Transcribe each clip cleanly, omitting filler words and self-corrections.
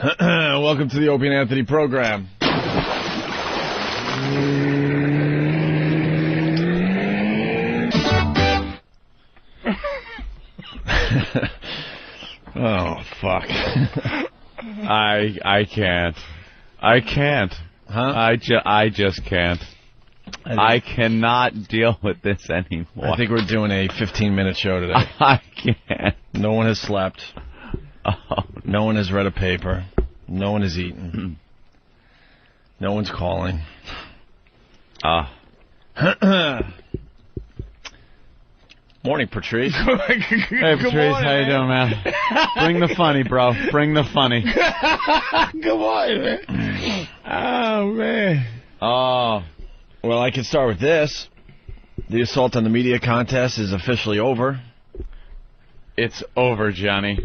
Welcome to the Opie and Anthony program. Oh, fuck. I can't. Huh? I just can't. I cannot deal with this anymore. I think we're doing a 15-minute show today. I can't. No one has slept. Oh. No one has read a paper. No one has eaten. No one's calling. Morning, Patrice. Hey, Patrice, how you doing, man? Bring the funny, bro. Bring the funny. Good morning, man. Oh, man. Oh. Well, I can start with this. The assault on the media contest is officially over. It's over, Johnny.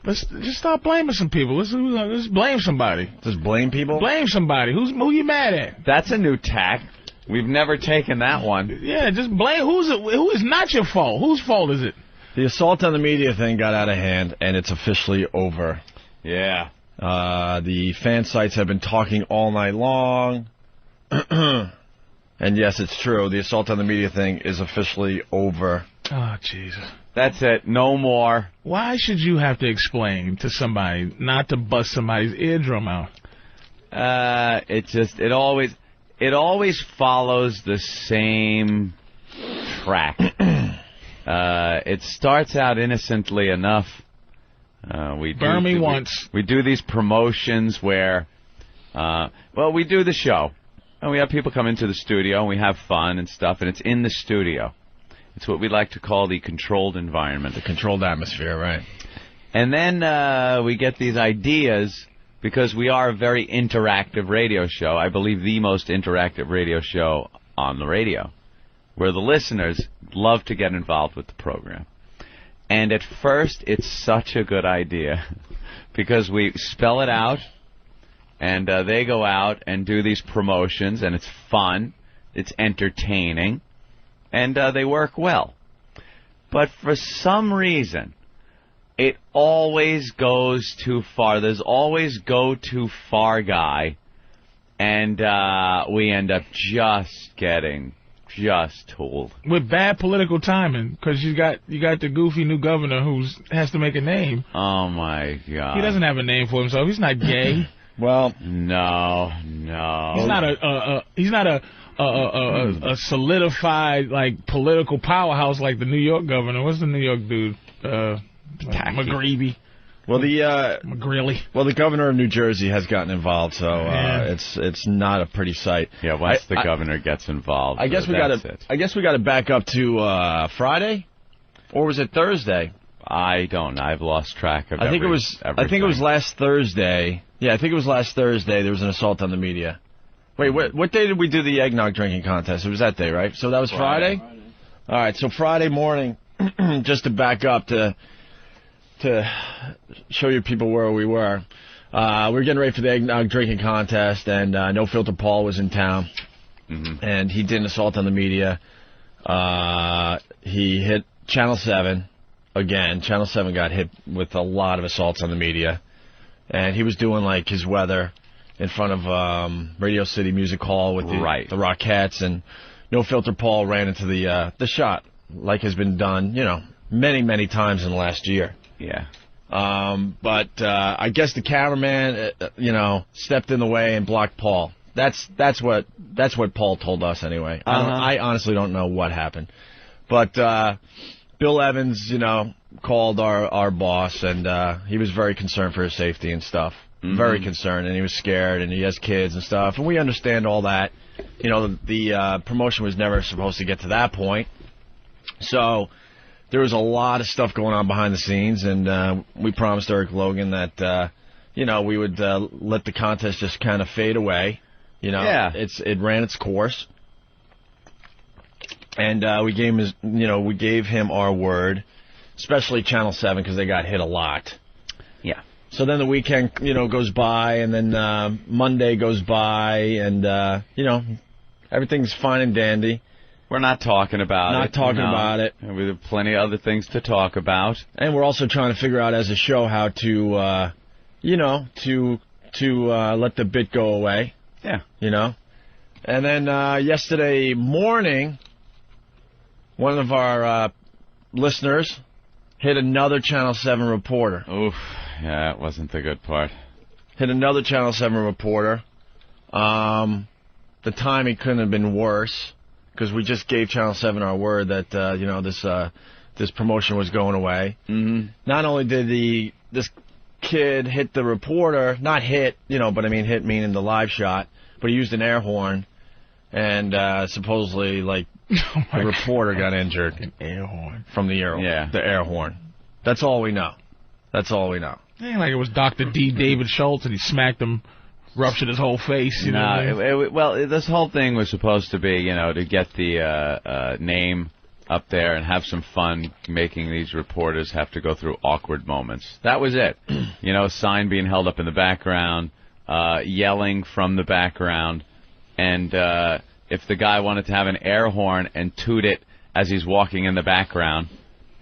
Let's just stop blaming some people. Let's blame somebody. Just blame people? Blame somebody. Who you mad at? That's a new tack. We've never taken that one. Yeah, just blame who is not your fault. Whose fault is it? The assault on the media thing got out of hand, and it's officially over. Yeah. The fan sites have been talking all night long. And yes, it's true. The assault on the media thing is officially over. Oh, Jesus. That's it. No more. Why should you have to explain to somebody not to bust somebody's eardrum out? It always follows the same track. It starts out innocently enough. Burn me once. We do these promotions where, we do the show. And we have people come into the studio, and we have fun and stuff, and it's in the studio. It's what we like to call the controlled environment. The controlled atmosphere, right. And then we get these ideas, because we are a very interactive radio show. I believe the most interactive radio show on the radio, where the listeners love to get involved with the program. And at first, it's such a good idea, because we spell it out, and they go out and do these promotions, and it's fun, it's entertaining, and they work well. But for some reason, it always goes too far. There's always go-too-far guy, and we end up just getting tooled. With bad political timing, because you got the goofy new governor who has to make a name. Oh, my God. He doesn't have a name for himself. He's not gay. Well, no. He's not a solidified like political powerhouse like the New York governor. What's the New York dude? McGreevy. McGreely. Well, the governor of New Jersey has gotten involved, so it's not a pretty sight. Yeah, once the governor gets involved, I guess we got to back up to Friday, or was it Thursday? I don't know. I've lost track of. I think it was last Thursday. Yeah, I think it was last Thursday. There was an assault on the media. Wait, what day did we do the eggnog drinking contest? It was that day, right? So that was Friday? All right, so Friday morning, just to back up to show you people where we were. We were getting ready for the eggnog drinking contest, and No Filter Paul was in town, and he did an assault on the media. He hit Channel 7 again. Channel 7 got hit with a lot of assaults on the media, and he was doing like his weather in front of Radio City Music Hall with the Rockettes, and No Filter Paul ran into the shot, like has been done, many times in the last year. Yeah. But I guess the cameraman, stepped in the way and blocked Paul. That's what Paul told us anyway. I honestly don't know what happened, but Bill Evans, called our boss, and he was very concerned for his safety and stuff. Very concerned, and he was scared, and he has kids and stuff, and we understand all that. The promotion was never supposed to get to that point, so there was a lot of stuff going on behind the scenes, and we promised Eric Logan that we would let the contest just kind of fade away. It ran its course, and we gave him our word, especially Channel 7, because they got hit a lot. Yeah. So then the weekend, goes by, and then Monday goes by, and everything's fine and dandy. We're not talking about it. We have plenty of other things to talk about. And we're also trying to figure out as a show how to you know, to let the bit go away. Yeah. You know? And then yesterday morning, one of our listeners hit another Channel 7 reporter. Oof. Yeah, that wasn't the good part. Hit another Channel 7 reporter. The timing couldn't have been worse, because we just gave Channel 7 our word that, you know, this promotion was going away. Mm-hmm. Not only did this kid hit the reporter, not hit, you know, but I mean hit meaning the live shot, but he used an air horn, and supposedly, like, the reporter got injured. An air horn. From the air horn. That's all we know. That's all we know. It ain't like it was Dr. D. David Schultz and he smacked him, ruptured his whole face. You know well, this whole thing was supposed to be, you know, to get the name up there and have some fun making these reporters have to go through awkward moments. That was it. You know, a sign being held up in the background, yelling from the background, and if the guy wanted to have an air horn and toot it as he's walking in the background,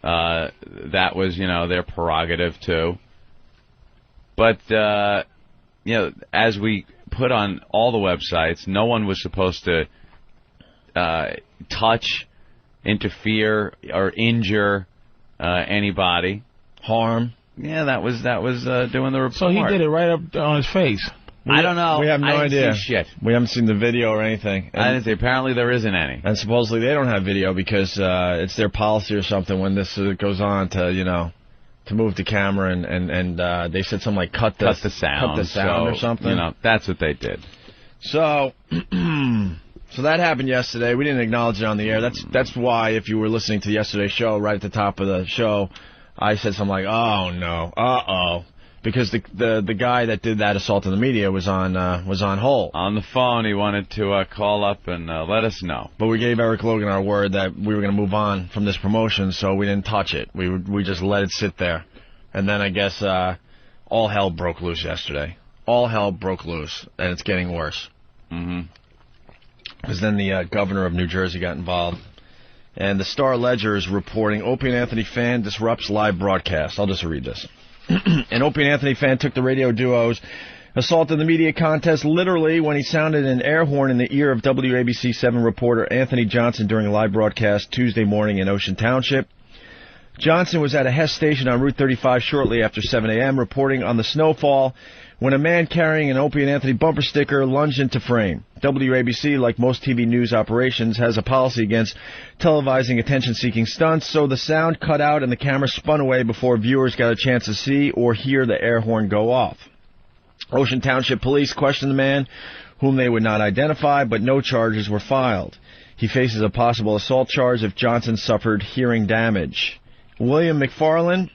that was, you know, their prerogative too. But, you know, as we put on all the websites, no one was supposed to touch, interfere, or injure anybody. Harm. Yeah, that was doing the report. So he did it right up on his face. I don't know. We have no idea. See shit. We haven't seen the video or anything. I didn't see. Apparently there isn't any. And supposedly they don't have video because it's their policy or something when this goes on to, you know, to move the camera and they said something like cut the sound or something. You know, that's what they did. So so that happened yesterday. We didn't acknowledge it on the air. That's why if you were listening to yesterday's show, right at the top of the show, I said something like, "Oh no, uh-oh." Because the guy that did that assault on the media was on hold. On the phone, he wanted to call up and let us know. But we gave Eric Logan our word that we were going to move on from this promotion, so we didn't touch it. We just let it sit there. And then I guess all hell broke loose yesterday. All hell broke loose, and it's getting worse. Mm-hmm. Because then the governor of New Jersey got involved. And the Star-Ledger is reporting, Opie and Anthony fan disrupts live broadcast. I'll just read this. An Opie and Anthony fan took the radio duo's assault on the media contest literally when he sounded an air horn in the ear of WABC 7 reporter Anthony Johnson during a live broadcast Tuesday morning in Ocean Township. Johnson was at a Hess station on Route 35 shortly after 7 a.m. reporting on the snowfall when a man carrying an Opie and Anthony bumper sticker lunged into frame. WABC, like most TV news operations, has a policy against televising attention-seeking stunts, so the sound cut out and the camera spun away before viewers got a chance to see or hear the air horn go off. Ocean Township police questioned the man, whom they would not identify, but no charges were filed. He faces a possible assault charge if Johnson suffered hearing damage. William McFarland,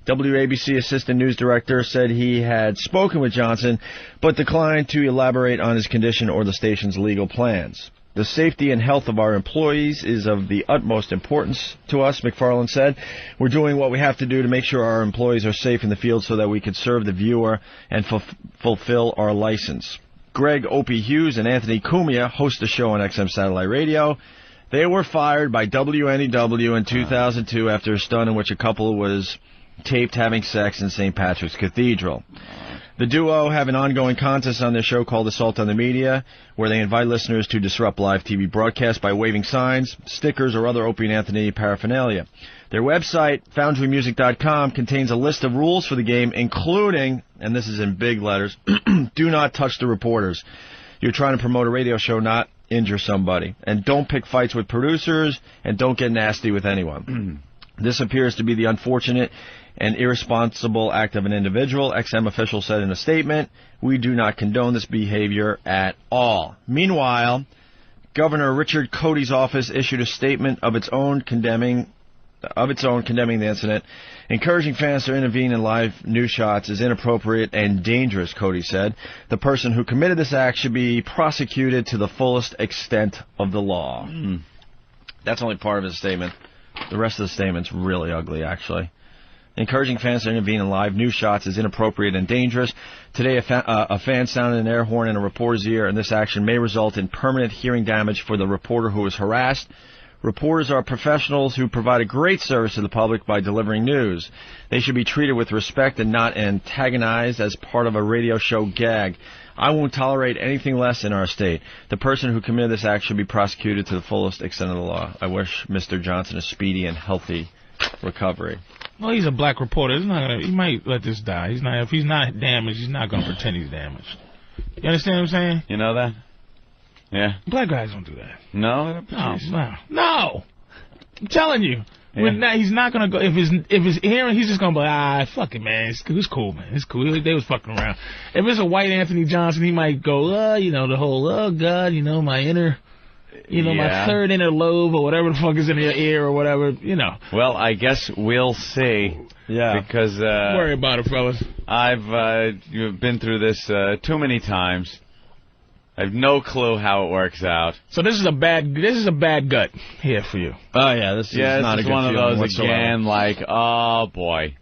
WABC Assistant News Director, said he had spoken with Johnson, but declined to elaborate on his condition or the station's legal plans. The safety and health of our employees is of the utmost importance to us, McFarland said. We're doing what we have to do to make sure our employees are safe in the field so that we can serve the viewer and fulfill our license. Greg Opie Hughes and Anthony Cumia host a show on XM Satellite Radio. They were fired by WNEW in 2002 after a stunt in which a couple was taped having sex in St. Patrick's Cathedral. The duo have an ongoing contest on their show called Assault on the Media, where they invite listeners to disrupt live TV broadcasts by waving signs, stickers, or other Opie and Anthony paraphernalia. Their website, FoundryMusic.com, contains a list of rules for the game, including, and this is in big letters, do not touch the reporters. You're trying to promote a radio show, not injure somebody. And don't pick fights with producers, and don't get nasty with anyone. This appears to be the unfortunate and irresponsible act of an individual, XM official said in a statement. We do not condone this behavior at all. Meanwhile, Governor Richard Cody's office issued a statement of its own condemning the incident, encouraging fans to intervene in live news shots is inappropriate and dangerous, Cody said. The person who committed this act should be prosecuted to the fullest extent of the law. That's only part of his statement. The rest of the statement's really ugly, actually. Encouraging fans to intervene in live news shots is inappropriate and dangerous. Today, a fan sounded an air horn in a reporter's ear, and this action may result in permanent hearing damage for the reporter who was harassed. Reporters are professionals who provide a great service to the public by delivering news. They should be treated with respect and not antagonized as part of a radio show gag. I won't tolerate anything less in our state. The person who committed this act should be prosecuted to the fullest extent of the law. I wish Mr. Johnson a speedy and healthy recovery. Well, he's a black reporter. He might let this die. If he's not damaged, he's not going to pretend he's damaged. You understand what I'm saying? You know that? Yeah. Black guys don't do that. No? No. I'm telling you. Yeah. He's not going to go. If it's hearing, he's just going to be fuck it, man. It's cool, man. It's cool. They was fucking around. If it's a white Anthony Johnson, he might go, the whole, oh, God, my inner, my third inner lobe or whatever the fuck is in your ear or whatever, Well, I guess we'll see. Yeah. Because... Don't worry about it, fellas. You've been through this too many times. I have no clue how it works out. So this is a bad gut here for you. Oh yeah, this is not a good one of those whatsoever. Again. Like, oh boy.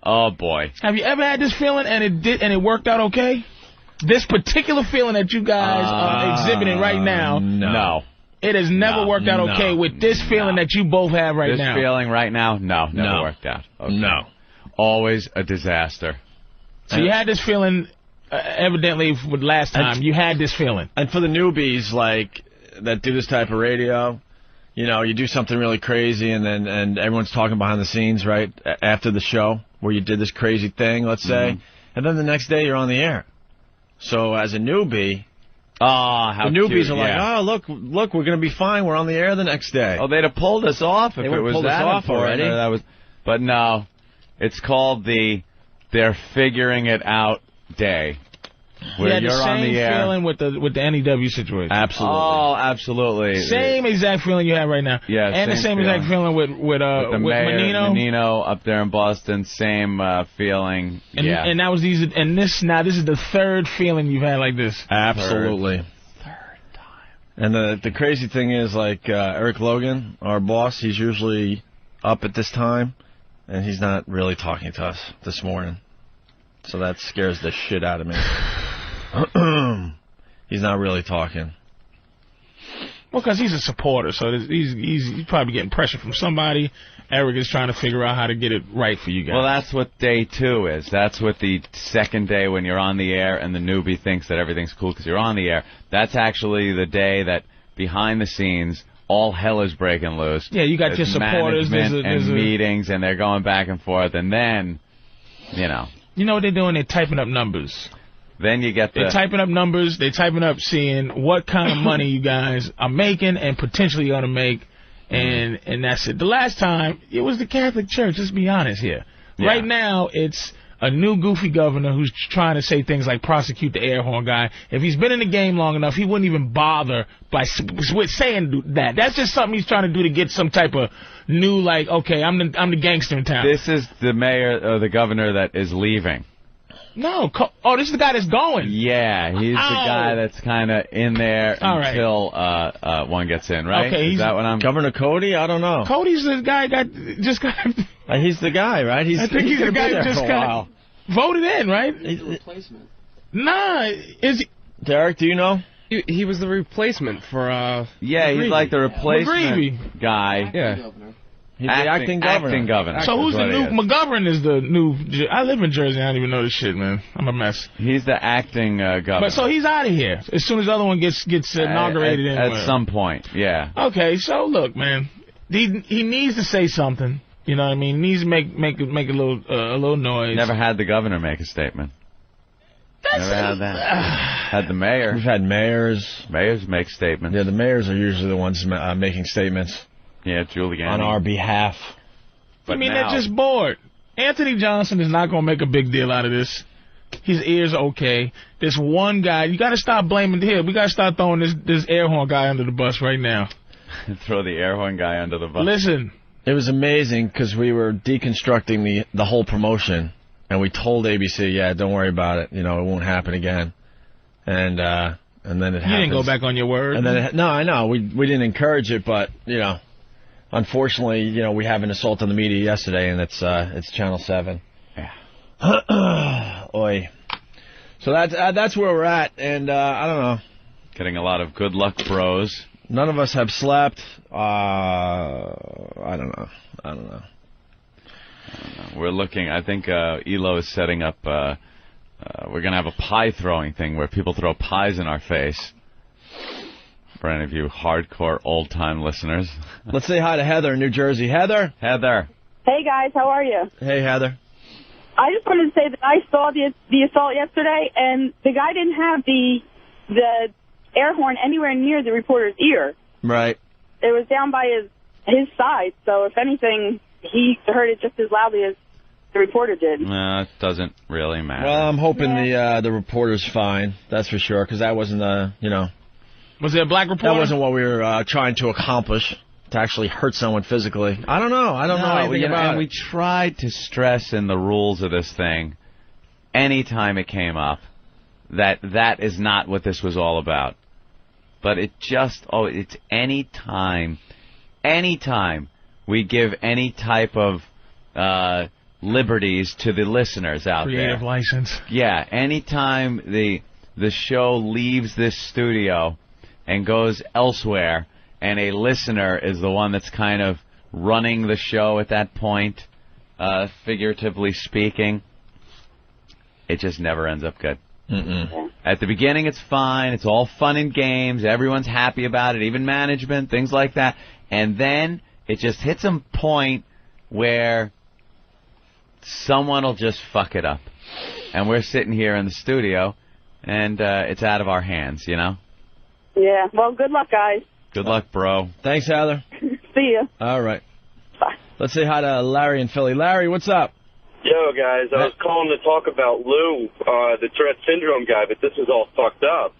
Have you ever had this feeling and it worked out okay? This particular feeling that you guys are exhibiting right now. No. It has never worked out okay with this feeling that you both have right now. This feeling right now, never worked out. Okay. No. Always a disaster. So you had this feeling. Evidently, with last time, you had this feeling. And for the newbies, like, that do this type of radio, you do something really crazy, and everyone's talking behind the scenes, right, after the show, where you did this crazy thing, let's say, and then the next day you're on the air. So as a newbie, how the newbies cute, are like, oh, look, we're going to be fine, we're on the air the next day. Oh, they'd have pulled us off if it was that off already. But no, it's called they're figuring it out day. Where you're on the air. Same feeling with the NEW situation. Absolutely. Oh, absolutely. Same exact feeling you have right now. Yeah. And the same exact feeling with Menino. Menino up there in Boston. Same feeling. And that was easy. And this is the third feeling you've had like this. Absolutely. Third time. And the crazy thing is, like Eric Logan, our boss, he's usually up at this time, and he's not really talking to us this morning. So that scares the shit out of me. He's not really talking. Well, because he's a supporter, so he's probably getting pressure from somebody. Eric is trying to figure out how to get it right for you guys. Well, that's what day 2 is. That's what the second day when you're on the air and the newbie thinks that everything's cool because you're on the air. That's actually the day that behind the scenes all hell is breaking loose. Yeah, you got your supporters. There's meetings, and they're going back and forth, and then, You know what they're doing? They're typing up numbers. Then you get They're typing up numbers. They're typing up seeing what kind of money you guys are making and potentially going to make, and that's it. The last time, it was the Catholic Church. Let's be honest here. Yeah. Right now, it's a new goofy governor who's trying to say things like prosecute the air horn guy. If he's been in the game long enough, he wouldn't even bother with saying that. That's just something he's trying to do to get some type of new, like, okay, I'm the gangster in town. This is the mayor or the governor that is leaving. No. This is the guy that's going. Yeah, he's the guy that's kind of in there until one gets in, right? Okay, is that what I'm... Governor Cody? I don't know. Cody's the guy just got... He's the guy, right? I think he's the guy who just got voted in, right? He's the replacement. Nah, is he... Derek, do you know? He was the replacement for... Yeah, he's like the replacement guy. Yeah. He's the acting governor. So who's the new... McGovern is the new... I live in Jersey. I don't even know this shit, man. I'm a mess. He's the acting governor. But so he's out of here as soon as the other one gets inaugurated. At some point, yeah. Okay, so look, man. He needs to say something. You know what I mean? He needs to make a little noise. Never had the governor make a statement. Never had that. Had the mayor. We've had mayors. Mayors make statements. Yeah, the mayors are usually the ones making statements. Yeah, Giuliani. On our behalf. But they're just bored. Anthony Johnson is not going to make a big deal out of this. His ears are okay. This one guy, you got to stop blaming him. We got to start throwing this air horn guy under the bus right now. Throw the air horn guy under the bus. Listen. It was amazing because we were deconstructing the whole promotion, and we told ABC, yeah, don't worry about it. It won't happen again. And then it happened. You didn't go back on your word. And then no, I know we didn't encourage it, but unfortunately, we have an assault on the media yesterday, and it's Channel 7. Yeah. Oi. So that's where we're at, and I don't know. Getting a lot of good luck bros None of us have slept. I don't know. We're looking. I think Elo is setting up. We're going to have a pie throwing thing where people throw pies in our face. For any of you hardcore old-time listeners. Let's say hi to Heather in New Jersey. Heather? Heather. Hey, guys. How are you? Hey, Heather. I just wanted to say that I saw the assault yesterday, and the guy didn't have the air horn anywhere near the reporter's ear. Right. It was down by his side, so if anything, he heard it just as loudly as the reporter did. No, it doesn't really matter. Well, I'm hoping the reporter's fine. That's for sure, because that wasn't Was it a black reporter? That wasn't what we were trying to accomplish, to actually hurt someone physically. I don't know. I don't know anything about it. And we tried to stress in the rules of this thing, anytime it came up, that is not what this was all about. But it's anytime we give any type of liberties to the listeners out there. Creative license. Yeah, anytime the show leaves this studio and goes elsewhere, and a listener is the one that's kind of running the show at that point, figuratively speaking, it just never ends up good. Mm-mm. At the beginning, it's fine. It's all fun and games. Everyone's happy about it, even management, things like that. And then it just hits a point where someone will just fuck it up. And we're sitting here in the studio, and it's out of our hands, you know? Yeah. Well, good luck, guys. Good luck, bro. Thanks, Heather. See ya. All right. Bye. Let's say hi to Larry in Philly. Larry, what's up? Yo, guys, I was calling to talk about Lou, the Tourette syndrome guy, but this is all fucked up.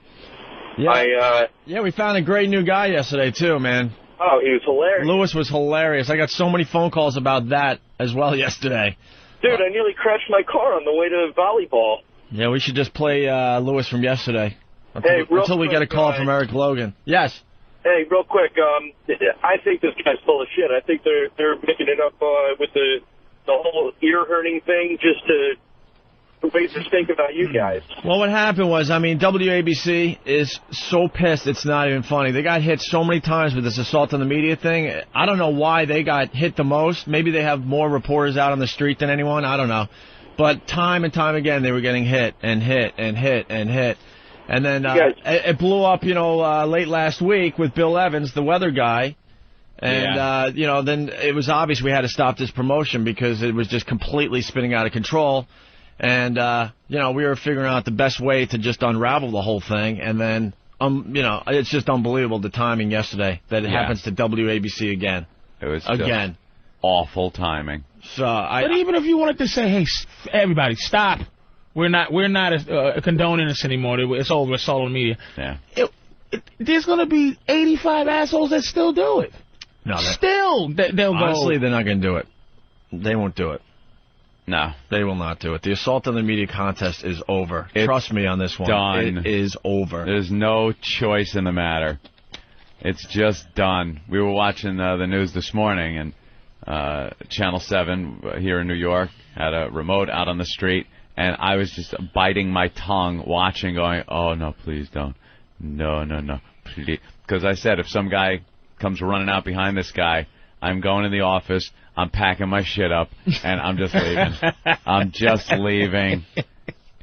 Yeah, we found a great new guy yesterday, too, man. Oh, he was hilarious. Lewis was hilarious. I got so many phone calls about that as well yesterday. Dude, I nearly crashed my car on the way to volleyball. Yeah, we should just play Lewis from yesterday. Until we get a call from Eric Logan. Yes. Hey, real quick, I think this guy's full of shit. I think they're making it up with the whole ear-hurting thing just to make us think about you guys. Well, what happened was, WABC is so pissed it's not even funny. They got hit so many times with this assault on the media thing. I don't know why they got hit the most. Maybe they have more reporters out on the street than anyone. I don't know. But time and time again, they were getting hit and hit and hit and hit. And then it blew up, late last week with Bill Evans, the weather guy. And, then it was obvious we had to stop this promotion because it was just completely spinning out of control. And, we were figuring out the best way to just unravel the whole thing. And then, it's just unbelievable the timing yesterday that it happens to WABC again. It was just awful timing. So but even if you wanted to say, hey, everybody, stop. We're not condoning this anymore. It's over. It's all on media. Yeah. There's going to be 85 assholes that still do it. No, they'll go. Honestly, they're not going to do it. They won't do it. No. They will not do it. The assault on the media contest is over. Trust me on this one. Done. It is over. There's no choice in the matter. It's just done. We were watching the news this morning, and Channel 7 here in New York had a remote out on the street, and I was just biting my tongue watching, going, oh, no, please don't. No, please. Because I said, if some guy comes running out behind this guy, I'm going in the office, I'm packing my shit up, and I'm just leaving. I'm just leaving.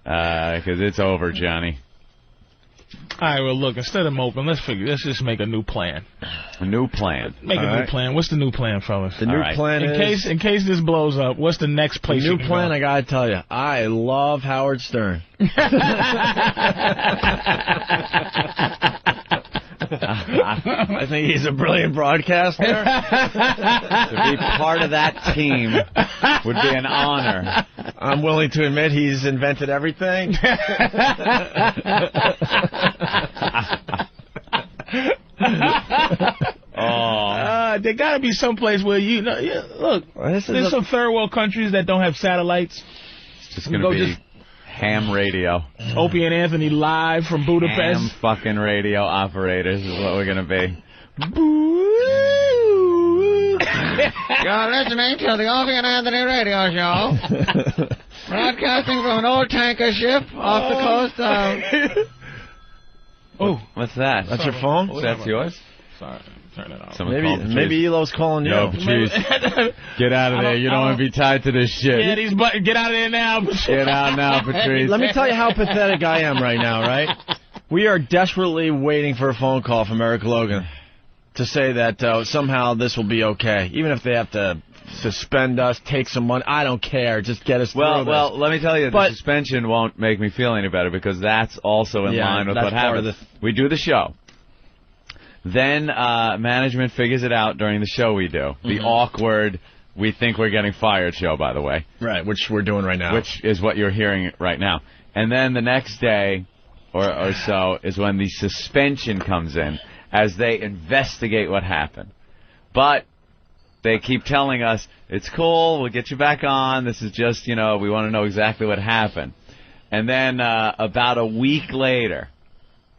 Because it's over, Johnny. All right, well, look, instead of moping, let's just make a new plan. A new plan. Make a new plan. What's the new plan, fellas? The new plan is... In case this blows up, what's the next place The you new can plan, go? I gotta tell you, I love Howard Stern. I think he's a brilliant broadcaster. To be part of that team would be an honor. I'm willing to admit he's invented everything. There got to be some place where look. There's some third world countries that don't have satellites. It's just going to be ham radio. Opie and Anthony live from Budapest. Ham fucking radio operators is what we're going to be. You're listening to the Opie and Anthony radio show. Broadcasting from an old tanker ship off the coast of... Oh, what's that? That's your phone? That's yours? Sorry, turn it off. Maybe Elo's calling you. Yo, Patrice, get out of there. You don't want to be tied to this shit. Yeah, get out of there now. Get out now, Patrice. Let me tell you how pathetic I am right now, right? We are desperately waiting for a phone call from Eric Logan to say that somehow this will be okay, even if they have to suspend us, take some money. I don't care. Just get us through this. Well, let me tell you, the suspension won't make me feel any better because that's also in line with what happens. We do the show. Then management figures it out during the show we do. The awkward, we think we're getting fired show, by the way. Right, which we're doing right now. Which is what you're hearing right now. And then the next day or so is when the suspension comes in as they investigate what happened. But they keep telling us, it's cool, we'll get you back on, this is just, we want to know exactly what happened. And then about a week later,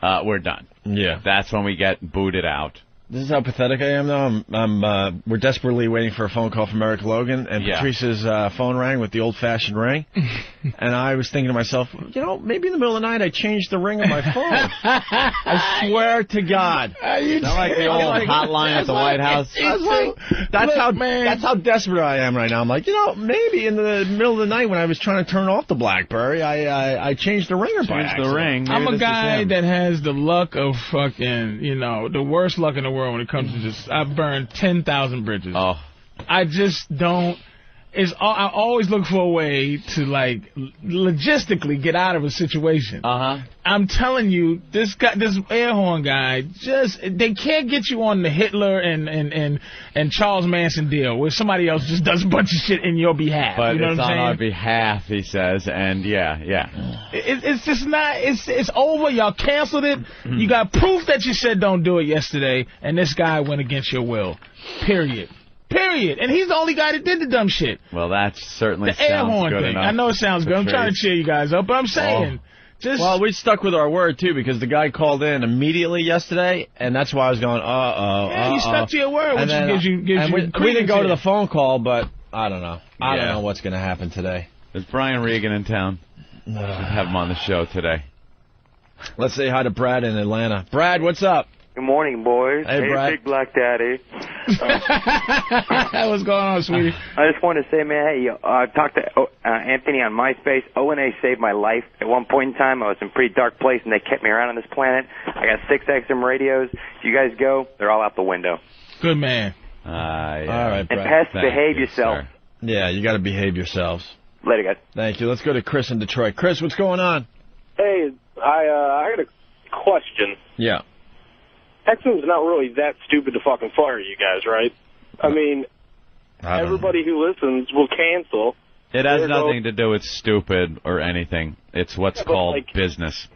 we're done. Yeah. That's when we get booted out. This is how pathetic I am, though. We're desperately waiting for a phone call from Eric Logan, and Patrice's phone rang with the old-fashioned ring. And I was thinking to myself, maybe in the middle of the night I changed the ring on my phone. I swear to God. Not like the old hotline at the White House. That's how desperate I am right now. I'm like, maybe in the middle of the night when I was trying to turn off the BlackBerry, I changed the ringer by accident. I'm a guy that has the luck of fucking, the worst luck in the world when it comes to just, I've burned 10,000 bridges. Oh. I just don't. I always look for a way to logistically get out of a situation. I'm telling you, this air horn guy, they can't get you on the Hitler and Charles Manson deal where somebody else just does a bunch of shit in your behalf. But you know it's what I'm on saying? our behalf, he says, and it's just not. It's over. Y'all canceled it. You got proof that you said don't do it yesterday, and this guy went against your will. Period. And he's the only guy that did the dumb shit. Well, that certainly sounds air horn good thing. enough. I know it sounds good. I'm trying to cheer you guys up, but I'm saying, well, we stuck with our word too because the guy called in immediately yesterday, and that's why I was going, Yeah, you stuck to your word, which gives you. We didn't go to the phone call, but I don't know. I don't know what's going to happen today. Is Brian Regan in town? Should have him on the show today. Let's say hi to Brad in Atlanta. Brad, what's up? Good morning, boys. Hey, Brad. Big Black Daddy. What's going on, sweetie? I just want to say, man, hey, I talked to Anthony on MySpace. O&A saved my life. At one point in time, I was in a pretty dark place, and they kept me around on this planet. I got 6 XM radios. If you guys go, they're all out the window. Good man. All right, Brad. And pests, behave yourself. Sir. Yeah, you got to behave yourselves. Later, guys. Thank you. Let's go to Chris in Detroit. Chris, what's going on? Hey, I got a question. Yeah. XM's not really that stupid to fucking fire you guys, right? I mean, everybody who listens will cancel. It has nothing to do with stupid or anything. It's what's called business.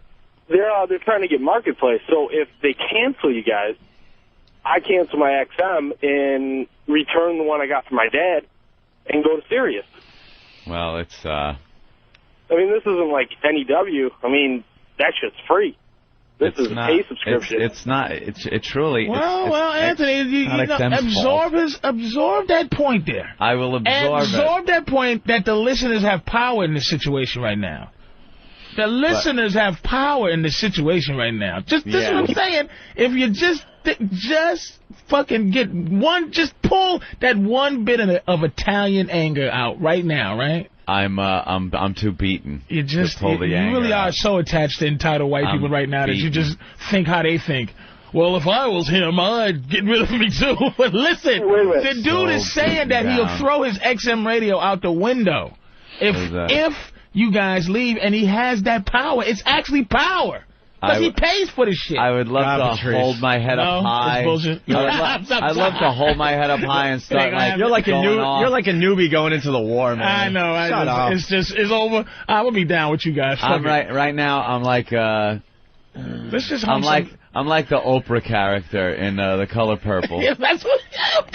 They're trying to get marketplace. So if they cancel you guys, I cancel my XM and return the one I got from my dad and go to Sirius. Well, it's... I mean, this isn't like NEW. I mean, that shit's free. This is a pay subscription. It's not. It truly. Well, Anthony, you absorb that point there. I will absorb that point that the listeners have power in this situation right now. The listeners have power in this situation right now. This is what I'm saying. If you just fucking get one, just pull that one bit of Italian anger out right now, right? I'm too beaten. You really are so attached to entitled white people right now that you just think how they think. Well, if I was him, I'd get rid of me too. But listen, the dude is saying that he'll throw his XM radio out the window if you guys leave, and he has that power. It's actually power. Because he pays for this shit. I would love to hold my head up high. I'd love to hold my head up high and start you're like a newbie going into the war, man. I know. Shut up. It's over. I will be down with you guys. Right now. I'm like let's just. I'm like the Oprah character in The Color Purple. Yeah, that's what.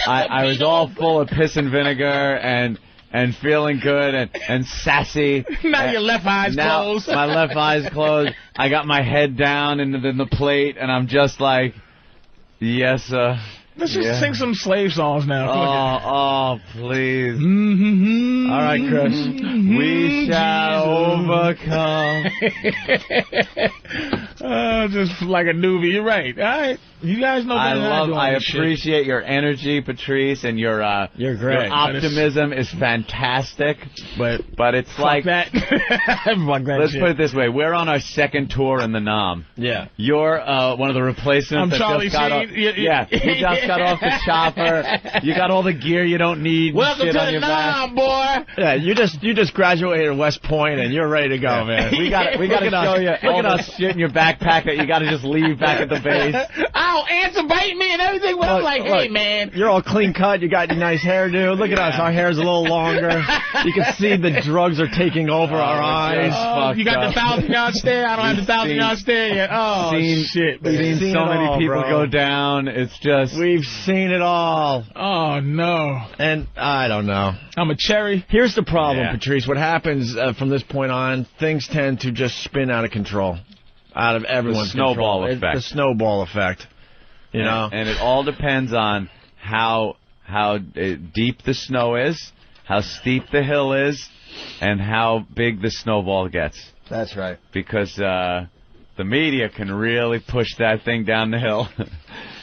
I was all full of piss and vinegar and feeling good and sassy. Now your left eye's closed. My left eye's closed. I got my head down in the plate, and I'm just like, yes, Let's just sing some slave songs now. Oh, please. Mm-hmm. All right, Chris. We shall overcome. Just like a newbie. You're right. All right. You guys know better than I do. I appreciate your energy, Patrice, and your you're great. Your optimism is fantastic. But it's Fuck like that. let's put it this way: we're on our second tour in the Nam. Yeah. You're one of the replacements. I'm Charlie Sheen. Yeah, you just got off the chopper. You got all the gear you don't need. Welcome shit to on the your Nam, back. boy. Yeah, you just graduated West Point and you're ready to go, man. We got to show you all the shit in your backpack that you got to just leave back at the base. Oh, ants are biting me and everything. But I'm like, hey, man. You're all clean cut. You got your nice hairdo. Look at us. Our hair's a little longer. You can see the drugs are taking over our eyes. Oh, you got the 1,000-yard stare? I don't have the 1,000-yard stare yet. Oh, shit. We've seen so many people go down. It's just... We've seen it all. Oh, no. And I don't know. I'm a cherry. Here's the problem, Patrice. What happens from this point on, things tend to just spin out of control. Out of everyone's snowball control. effect. The snowball effect. You know? And it all depends on how deep the snow is, how steep the hill is, and how big the snowball gets. That's right. Because the media can really push that thing down the hill.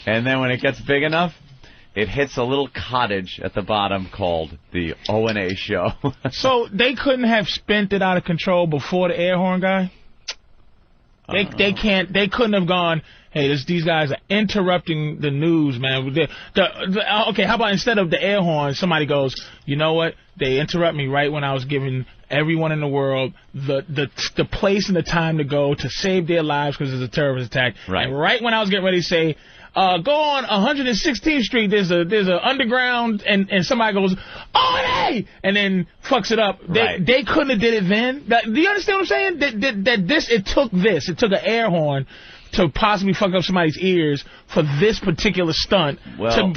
And then when it gets big enough, it hits a little cottage at the bottom called the O&A show. So they couldn't have spent it out of control before the air horn guy? They couldn't have gone, hey, these guys are interrupting the news, man. Okay, how about instead of the air horn, somebody goes, you know what? They interrupt me right when I was giving everyone in the world the place and the time to go to save their lives because it's a terrorist attack. Right. And right when I was getting ready to say, go on 116th Street, there's a underground, and somebody goes, oh, hey! And then fucks it up. They couldn't have did it then. Do you understand what I'm saying? It took an air horn to possibly fuck up somebody's ears for this particular stunt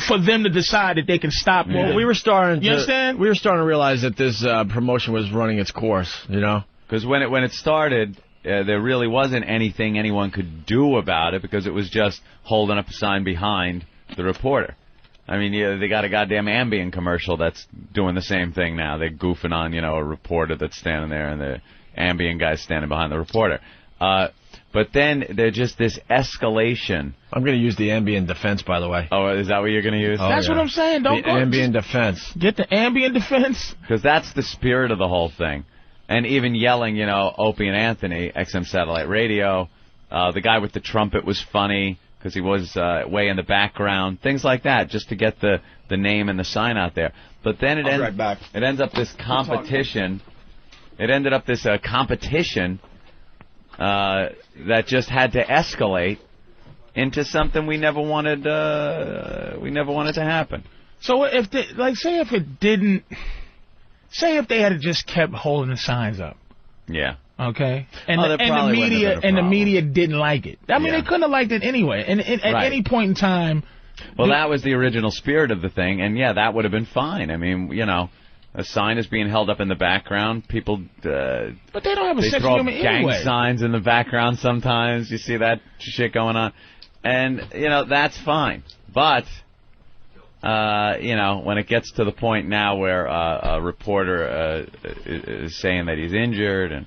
for them to decide that they can stop. Well, we were starting you understand? We were starting to realize that this promotion was running its course, you know? Because when it started, there really wasn't anything anyone could do about it because it was just holding up a sign behind the reporter. I mean, they got a goddamn Ambien commercial that's doing the same thing now. They're goofing on, a reporter that's standing there and the Ambien guy's standing behind the reporter. But then there's just this escalation. I'm going to use the Ambien defense, by the way. Oh, is that what you're going to use? That's what I'm saying. Don't go. Ambien defense. Get the Ambien defense. Because that's the spirit of the whole thing. And even yelling, Opie and Anthony, XM Satellite Radio. The guy with the trumpet was funny because he was way in the background. Things like that, just to get the name and the sign out there. But then it ends up this competition. It ended up this competition that just had to escalate into something we never wanted to happen. So if they had just kept holding the signs up. Yeah. Okay. And the media didn't like it. I mean, they couldn't have liked it anyway. And at any point in time. Well, that was the original spirit of the thing, and that would have been fine. I mean, a sign is being held up in the background. People, but they don't have a sense of humor gang anyway. Signs in the background sometimes. You see that shit going on, and that's fine. But when it gets to the point now where a reporter is saying that he's injured and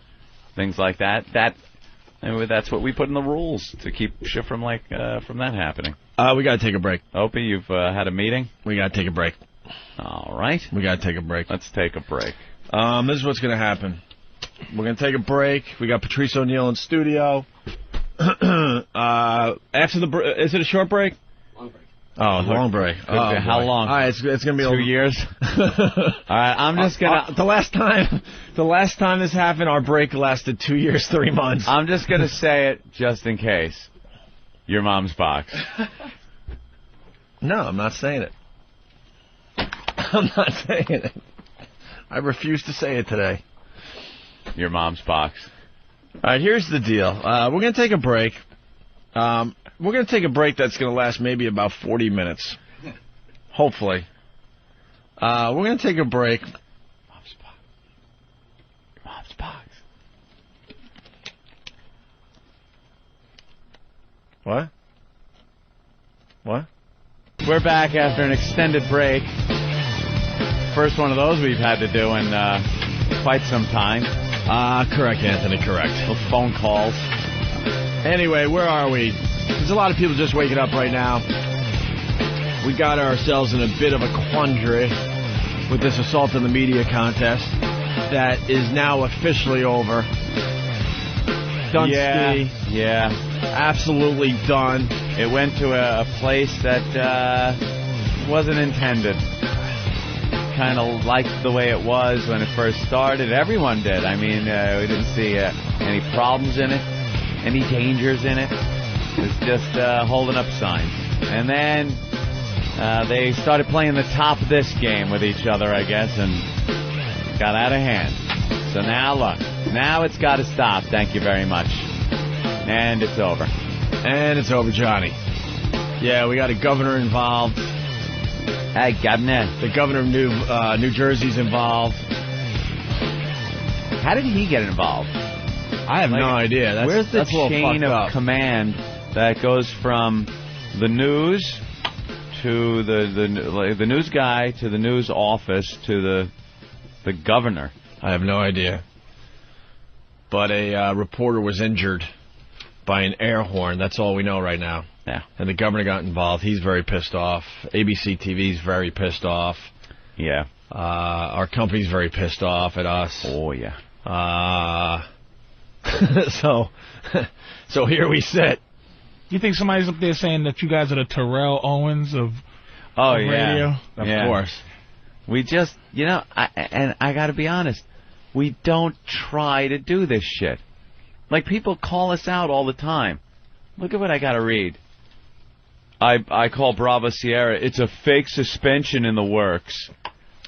things like that, that's what we put in the rules to keep shit from that happening. We got to take a break. Opie, you've had a meeting. We got to take a break. All right. We got to take a break. Let's take a break. This is what's going to happen. We're going to take a break. We got Patrice O'Neill in studio. After is it a short break? Long break. Oh, long break. How long? All right, it's going to be 2 years. All right, I'm just going to... The last time this happened, our break lasted 2 years, 3 months. I'm just going to say it just in case. Your mom's box. No, I'm not saying it. I'm not saying it. I refuse to say it today. Your mom's box. All right, here's the deal. We're going to take a break. We're going to take a break that's going to last maybe about 40 minutes. Hopefully. We're going to take a break. Mom's box. Your mom's box. What? What? We're back after an extended break. First one of those we've had to do in quite some time. Correct, Anthony, correct. Those phone calls. Anyway, where are we? There's a lot of people just waking up right now. We got ourselves in a bit of a quandary with this assault on the media contest that is now officially over. Done. Yeah. Absolutely done. It went to a place that wasn't intended. Kind of liked the way it was when it first started. Everyone did. I mean, we didn't see any problems in it, any dangers in it. It's just holding up signs. And then they started playing the top of this game with each other, I guess, and got out of hand. So now, look, now it's got to stop. Thank you very much. And it's over. And it's over, Johnny. Yeah, we got a governor involved. Hey, governor. The governor of New Jersey's involved. How did he get involved? I have no idea. Where's the chain of up. command that goes from the news to the news guy to the news office to the governor? I have no idea. But a reporter was injured by an air horn. That's all we know right now. Yeah. And the governor got involved. He's very pissed off. ABC TV's very pissed off. Yeah. Our company's very pissed off at us. Oh, yeah. So here we sit. You think somebody's up there saying that you guys are the Terrell Owens of radio? Of course. We just, I got to be honest, we don't try to do this shit. Like, people call us out all the time. Look at what I got to read. I call Bravo Sierra. It's a fake suspension in the works.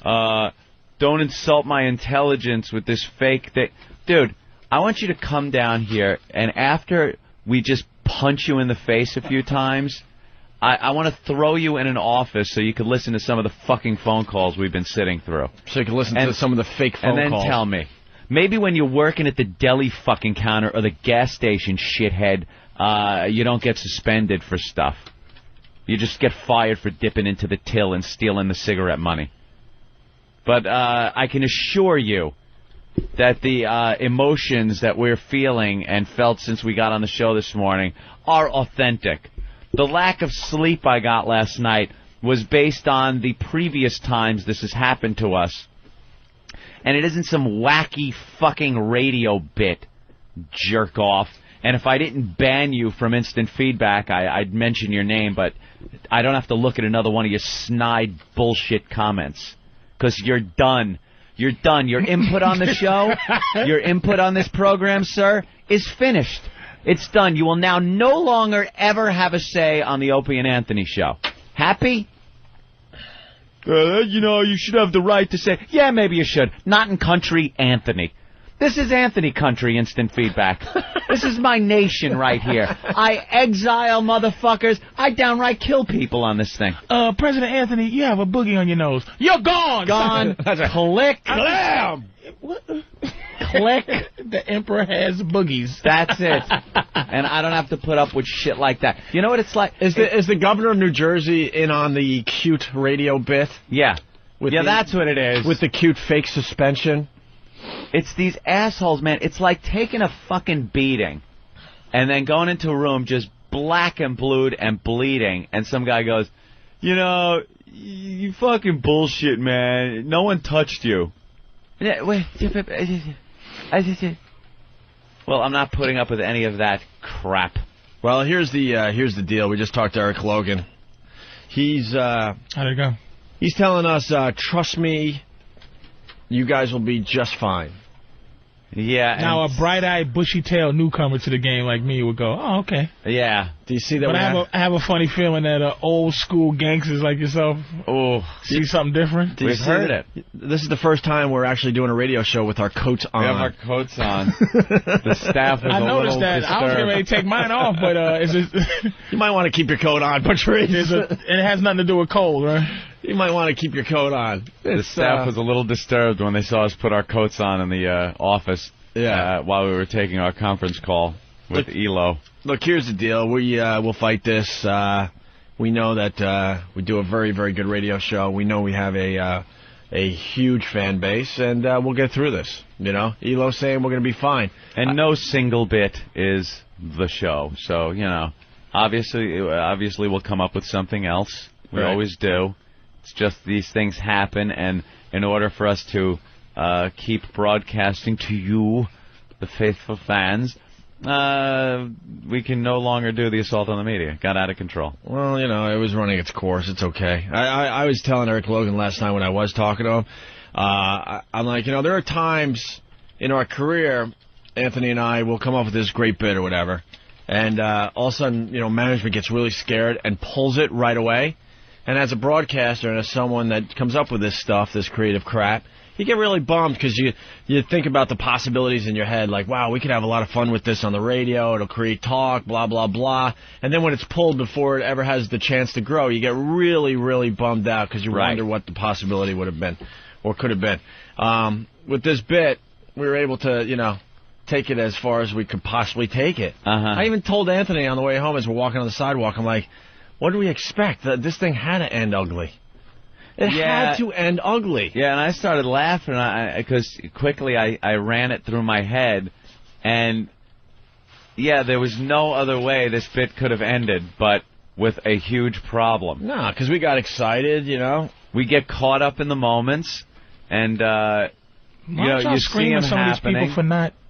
Don't insult my intelligence with this fake thing. Dude, I want you to come down here, and after we just punch you in the face a few times, I want to throw you in an office so you can listen to some of the fucking phone calls we've been sitting through. So you can listen to some of the fake phone calls. And then tell me. Maybe when you're working at the deli fucking counter or the gas station, shithead, you don't get suspended for stuff. You just get fired for dipping into the till and stealing the cigarette money. But I can assure you that the emotions that we're feeling and felt since we got on the show this morning are authentic. The lack of sleep I got last night was based on the previous times this has happened to us. And it isn't some wacky fucking radio bit, jerk off. And if I didn't ban you from instant feedback, I'd mention your name, but I don't have to look at another one of your snide bullshit comments. Because you're done. You're done. Your input on the show, your input on this program, sir, is finished. It's done. You will now no longer ever have a say on the Opie and Anthony show. Happy? You should have the right to say, yeah, maybe you should. Not in country, Anthony. This is Anthony country, instant feedback. This is my nation right here. I exile motherfuckers. I downright kill people on this thing. President Anthony, you have a boogie on your nose. You're gone! Gone. Click. Blam! What? Click. The emperor has boogies. That's it. And I don't have to put up with shit like that. You know what it's like? Is the governor of New Jersey in on the cute radio bit? Yeah. That's what it is. With the cute fake suspension? It's these assholes, man. It's like taking a fucking beating and then going into a room just black and blued and bleeding, and some guy goes, you fucking bullshit, man. No one touched you. Well, I'm not putting up with any of that crap. Well, here's the deal. We just talked to Eric Logan. He's how'd it go? He's telling us, trust me, you guys will be just fine. Yeah. Now, a bright-eyed, bushy-tailed newcomer to the game like me would go, oh, okay. Yeah. Do you see that? But I have a funny feeling that old-school gangsters like yourself see something different. We've heard it. This is the first time we're actually doing a radio show with our coats on. We have our coats on. The staff is I noticed that. disturbed. I was getting ready to take mine off, but you might want to keep your coat on, Patrice. It has nothing to do with cold, right? You might want to keep your coat on. The staff was a little disturbed when they saw us put our coats on in the office while we were taking our conference call with ELO. Look, here's the deal. We'll fight this. We know that we do a very, very good radio show. We know we have a huge fan base, and we'll get through this. ELO's saying we're going to be fine. And no single bit is the show. So, obviously we'll come up with something else. We always do. It's just these things happen, and in order for us to keep broadcasting to you, the faithful fans, we can no longer do the assault on the media. Got out of control. Well, it was running its course. It's okay. I was telling Eric Logan last night when I was talking to him, I'm like, there are times in our career, Anthony and I will come up with this great bit or whatever, and all of a sudden, management gets really scared and pulls it right away. And as a broadcaster and as someone that comes up with this stuff, this creative crap, you get really bummed because you think about the possibilities in your head, like, wow, we could have a lot of fun with this on the radio, it'll create talk, blah, blah, blah. And then when it's pulled before it ever has the chance to grow, you get really, really bummed out because you wonder what the possibility would have been or could have been. With this bit, we were able to, take it as far as we could possibly take it. I even told Anthony on the way home as we're walking on the sidewalk, I'm like, what do we expect? This thing had to end ugly. It had to end ugly. Yeah, and I started laughing because quickly I ran it through my head, and there was no other way this bit could have ended but with a huge problem. No, because we got excited, We get caught up in the moments, and you see them some happening. of these people for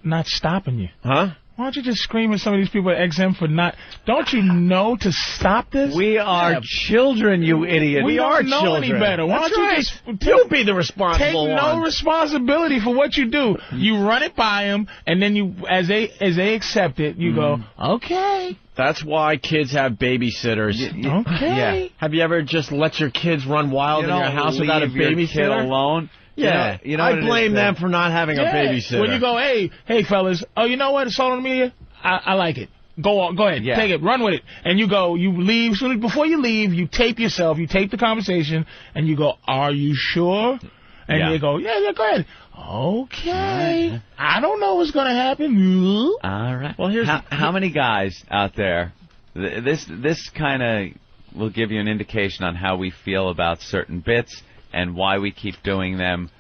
not stopping you. Huh? Why don't you just scream at some of these people at XM for not... Don't you know to stop this? We are children, you idiot. We are don't know children. any better. Why That's don't right. you just... You be the responsible Take one. no responsibility for what you do. You run it by them, and then you, as they accept it, you go, okay. That's why kids have babysitters. Okay. Yeah. Have you ever just let your kids run wild in your house without a your babysitter? kid alone? Yeah, I blame them for not having a babysitter. When you go, hey, fellas, you know what? Assault on the media, I like it. Go ahead, take it, run with it. And you go, you leave. Before you leave, you tape yourself, you tape the conversation, and you go, are you sure? And you go, yeah, go ahead. Okay. I don't know what's going to happen. All right. Well, here's how many guys out there, this kind of will give you an indication on how we feel about certain bits and why we keep doing them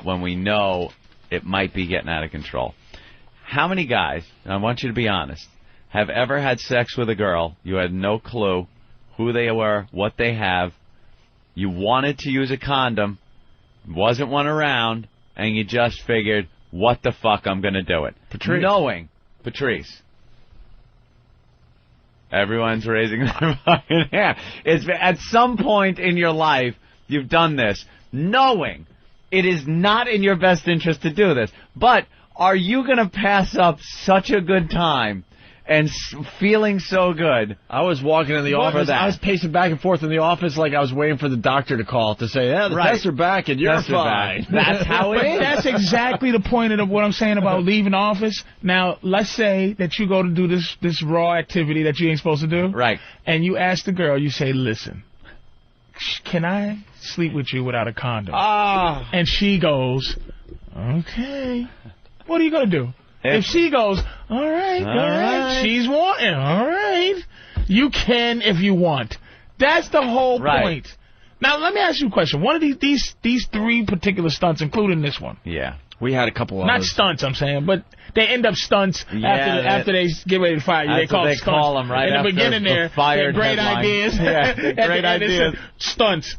when we know it might be getting out of control. How many guys, and I want you to be honest, have ever had sex with a girl, you had no clue who they were, what they have, you wanted to use a condom, wasn't one around, and you just figured, what the fuck, I'm going to do it. Patrice. Everyone's raising their fucking hand. It's at some point in your life, you've done this, knowing it is not in your best interest to do this. But are you going to pass up such a good time and feeling so good? I was walking in the office. I was pacing back and forth in the office like I was waiting for the doctor to call to say, the tests are back and you're fine. That's how it is. That's exactly the point of what I'm saying about leaving office. Now, let's say that you go to do this raw activity that you ain't supposed to do. Right. And you ask the girl, you say, listen, can I sleep with you without a condom? And she goes, okay. What are you going to do? If she goes, all right, she's wanting, all right, you can if you want. That's the whole point. Now, let me ask you a question. One of these three particular stunts, including this one. Yeah. We had a couple of Not stunts, I'm saying, but they end up stunts after they get ready to fire you. They call them right in the after beginning there. Fired great ideas. Yeah, great ideas. Stunts.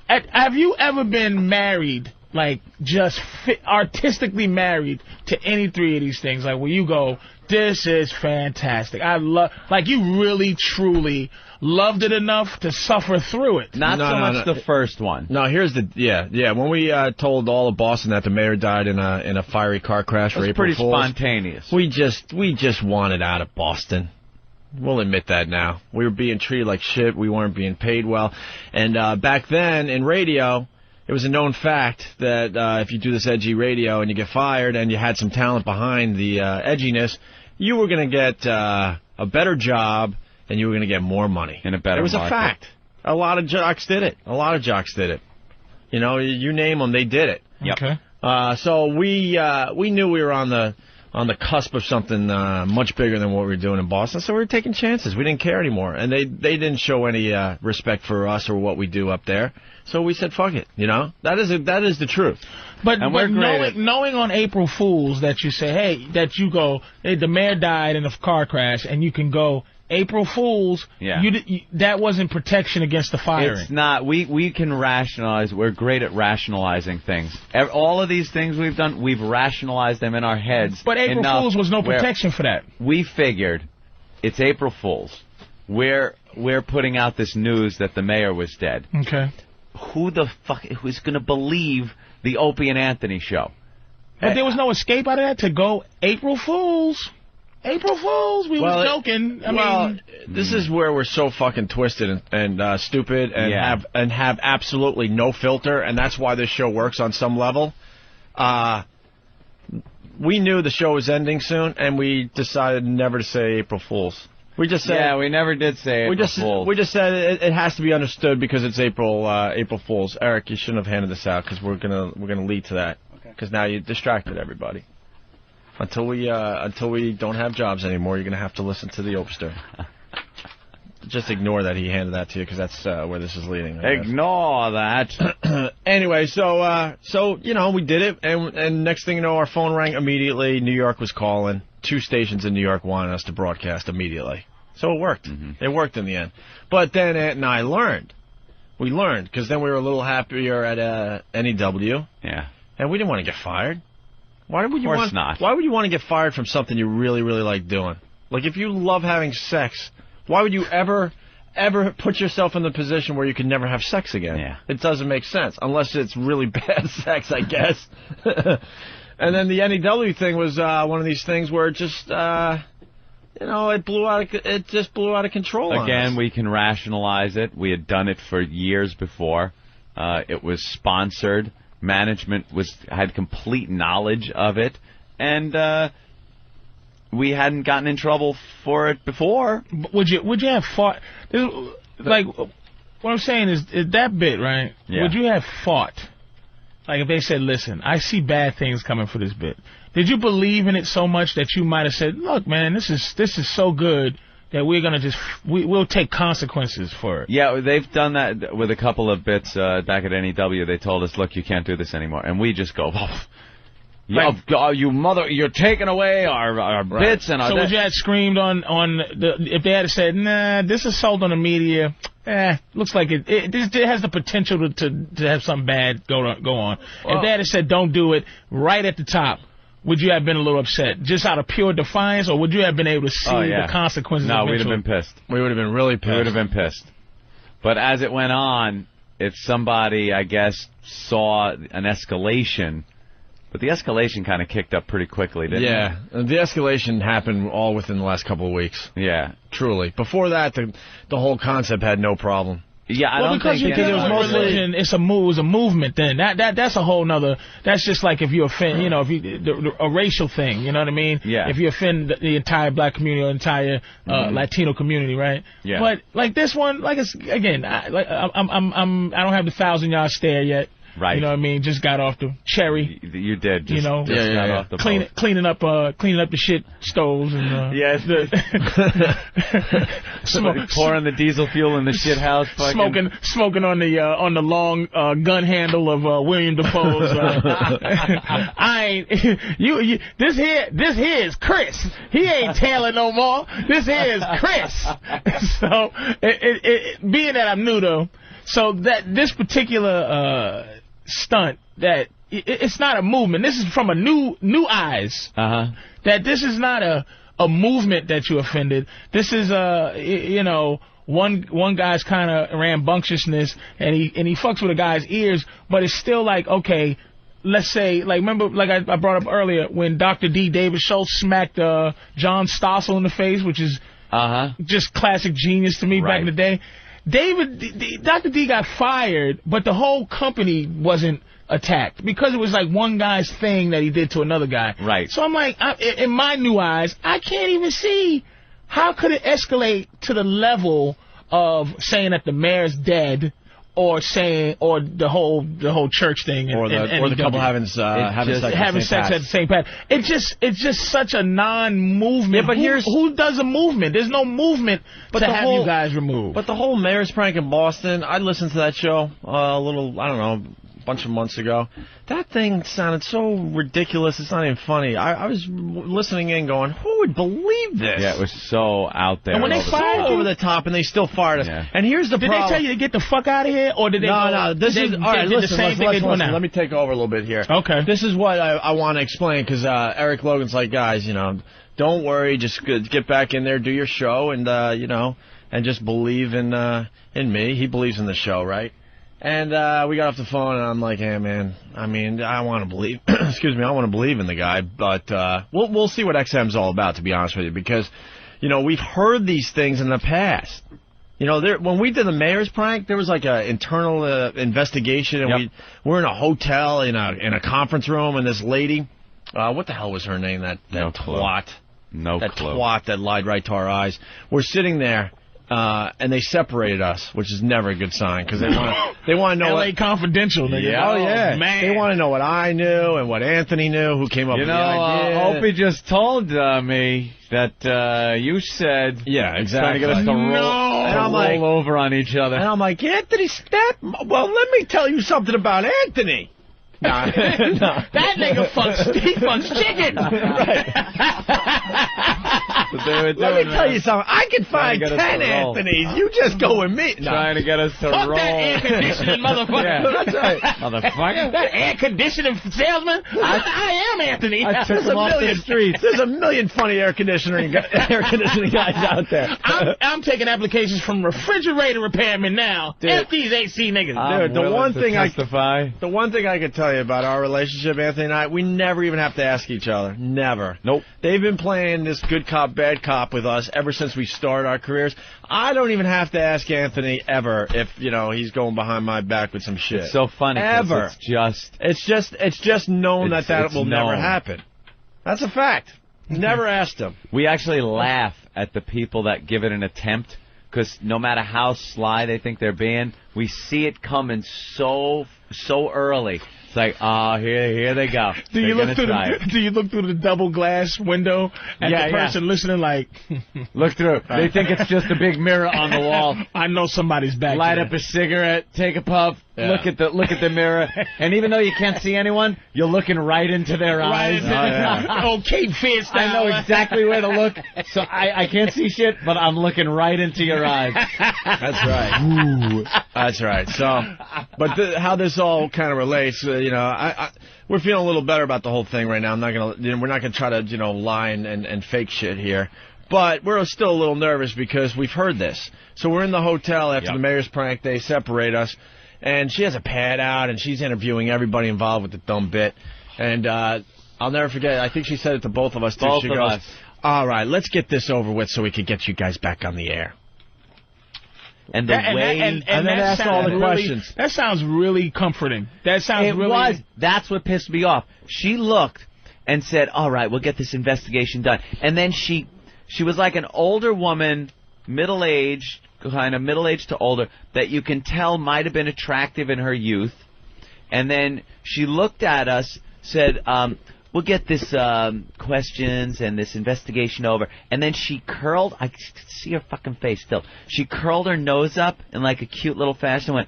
Have you ever been married, like just artistically married to any three of these things? Like where you go, this is fantastic. I love, like you really, truly loved it enough to suffer through it. Not so much the first one. No, here's the when we told all of Boston that the mayor died in a fiery car crash for April pretty Fools, spontaneous. We just wanted out of Boston. We'll admit that now. We were being treated like shit. We weren't being paid well. And back then in radio, it was a known fact that if you do this edgy radio and you get fired and you had some talent behind the edginess, you were going to get a better job and you were going to get more money. In a better market. It was a fact. A lot of jocks did it. You know, you name them, they did it. Yep. Okay. So we knew we were on the cusp of something much bigger than what we were doing in Boston, so we were taking chances. We didn't care anymore, and they didn't show any respect for us or what we do up there. So we said, "Fuck it," you know. That is the truth. But we're great knowing on April Fools that you say, hey, the mayor died in a car crash, and you can go, April Fools, that wasn't protection against the firing. It's not. We can rationalize. We're great at rationalizing things. All of these things we've done, we've rationalized them in our heads. But April Fools was no protection for that. We figured it's April Fools. We're putting out this news that the mayor was dead. Okay. Who the fuck is going to believe the Opie and Anthony show? But there was no escape out of that to go April Fools. April Fools, we were joking. I mean, this is where we're so fucking twisted and stupid and have absolutely no filter, and that's why this show works on some level. We knew the show was ending soon, and we decided never to say April Fools. We just said, yeah, we never did say April Fools. We just said it has to be understood because it's April Fools. Eric, you shouldn't have handed this out because we're gonna lead to that. Because now you distracted everybody. Until we don't have jobs anymore, you're gonna have to listen to the Opster. Just ignore that he handed that to you because that's where this is leading. Ignore that. Anyway, so you know we did it, and next thing you know, our phone rang immediately. New York was calling. 2 stations in New York wanted us to broadcast immediately, so it worked. It worked in the end. But then Ant and I learned. We learned because then we were a little happier at NEW. Yeah. And we didn't want to get fired. Why would you want? Not. Why would you want to get fired from something you really, really like doing? Like if you love having sex, why would you ever put yourself in the position where you could never have sex again? Yeah. It doesn't make sense unless it's really bad sex, I guess. And then the NEW thing was one of these things where it just, it just blew out of control. Again, we can rationalize it. We had done it for years before. It was sponsored. Management had complete knowledge of it, and we hadn't gotten in trouble for it before. Would you have fought? Like, what I'm saying is that bit, right? Yeah. Would you have fought? Like, if they said, listen, I see bad things coming for this bit. Did you believe in it so much that you might have said, look, man, this is so good that we're going to we'll take consequences for it? Yeah, they've done that with a couple of bits back at NEW. They told us, look, you can't do this anymore. And we just go, you're taking away our bits. And our would you have screamed if they had said, nah, this is sold on the media, looks like it has the potential to have something bad go on. If they had said, don't do it, right at the top, would you have been a little upset, just out of pure defiance, or would you have been able to see the consequences? No, we'd have been pissed. We would have been really pissed. We would have been pissed. But as it went on, if somebody, I guess, saw an escalation, but the escalation kind of kicked up pretty quickly, didn't it? Yeah, the escalation happened all within the last couple of weeks. Yeah. Truly. Before that, the whole concept had no problem. Yeah, I don't think it was mostly religion. It was a movement. Then that's a whole nother. That's just like if you offend, a racial thing. You know what I mean? Yeah. If you offend the entire black community or entire Latino community, right? Yeah. But like this one, like it's again, I don't have the 1,000-yard stare yet. Right. You know what I mean? Just got off the cherry. You did. Just got off the boat. Cleaning up the shit stoves and pouring the diesel fuel in the shit house. Smoking on the long gun handle of William Dafoe's. This here is Chris. He ain't Taylor no more. This here is Chris. So being that I'm new though, so that this particular stunt, that it's not a movement. This is from a new eyes. That this is not a movement that you offended. This is one guy's kind of rambunctiousness, and he fucks with a guy's ears, but it's still like, okay, let's say, like, remember, like I brought up earlier, when Dr. D. David Schultz smacked John Stossel in the face, which is just classic genius to me back in the day. Dr. D got fired, but the whole company wasn't attacked because it was like one guy's thing that he did to another guy. Right. So I'm like, in my new eyes, I can't even see how could it escalate to the level of saying that the mayor's dead, or the whole church thing, or the couple having sex at the same path. It's just such a non-movement. Yeah, but who does a movement? There's no movement to have you guys removed. But the whole mayor's prank in Boston, I listened to that show a bunch of months ago. That thing sounded so ridiculous. It's not even funny. I was listening in, going, "Who would believe this?" Yeah, it was so out there. And when they fired over the top, and they still fired us. Yeah. And here's the problem. Did they tell you to get the fuck out of here, or did they? No. This is all right. Listen. Let me take over a little bit here. Okay. This is what I want to explain because Eric Logan's like, guys, don't worry, just get back in there, do your show, and and just believe in me. He believes in the show, right? And we got off the phone, and I'm like, hey, man, I mean, I want to believe. Excuse me, I want to believe in the guy, but we'll see what XM's all about, to be honest with you, because we've heard these things in the past. When we did the mayor's prank, there was like an internal investigation, and we're in a hotel in a conference room, and this lady, what the hell was her name? That twat. No that clue. Twat that lied right to our eyes. We're sitting there, and they separated us, which is never a good sign because they want to know. L.A. Confidential, nigga. Yeah, man. They want to know what I knew and what Anthony knew, who came up with the idea. Opie just told me that you said. Yeah, exactly. Trying to get us to roll over on each other. And I'm like, Anthony, well, let me tell you something about Anthony. Nah. That nigga fucks chicken. Right. Let me tell you something. I can find 10 Anthonys. You just go with me. Trying to get us to roll. Fuck that air conditioning motherfucker. Yeah, that's right. Motherfucker. That air conditioning salesman. I am Anthony. I took him off the streets. There's a million funny air conditioning guys out there. I'm taking applications from refrigerator repairmen now. F these AC niggas. Dude, the one thing I could tell you about our relationship, Anthony and I, we never even have to ask each other. Never. Nope. They've been playing this good cop, bad cop with us ever since we started our careers. I don't even have to ask Anthony ever if, he's going behind my back with some shit. It's so funny. Ever. It's just known that will never happen. That's a fact. Never asked him. We actually laugh at the people that give it an attempt because no matter how sly they think they're being, we see it coming so early. It's like, here they go. Do you look through the double glass window at the person listening like... Look through. They think it's just a big mirror on the wall. I know somebody's back Light there. up a cigarette, take a puff, look at the mirror, and even though you can't see anyone, you're looking right into their eyes. Old Cape Fear style. I know exactly where to look, so I can't see shit, but I'm looking right into your eyes. That's right. Ooh. That's right. So, but how this all kind of relates, we're feeling a little better about the whole thing right now. We're not gonna try to, lie and fake shit here. But we're still a little nervous because we've heard this. So we're in the hotel after the mayor's prank. They separate us. And she has a pad out, and she's interviewing everybody involved with the dumb bit. And I'll never forget, I think she said it to both of us, too. Both she of goes, us. all right, let's get this over with so we can get you guys back on the air. And then ask all the questions. That sounds really comforting. That's what pissed me off. She looked and said, all right, we'll get this investigation done. And then she was like an older woman, middle-aged to older, that you can tell might have been attractive in her youth. And then she looked at us, said, we'll get this questions and this investigation over. And then she curled, I could see her fucking face still. She curled her nose up in like a cute little fashion and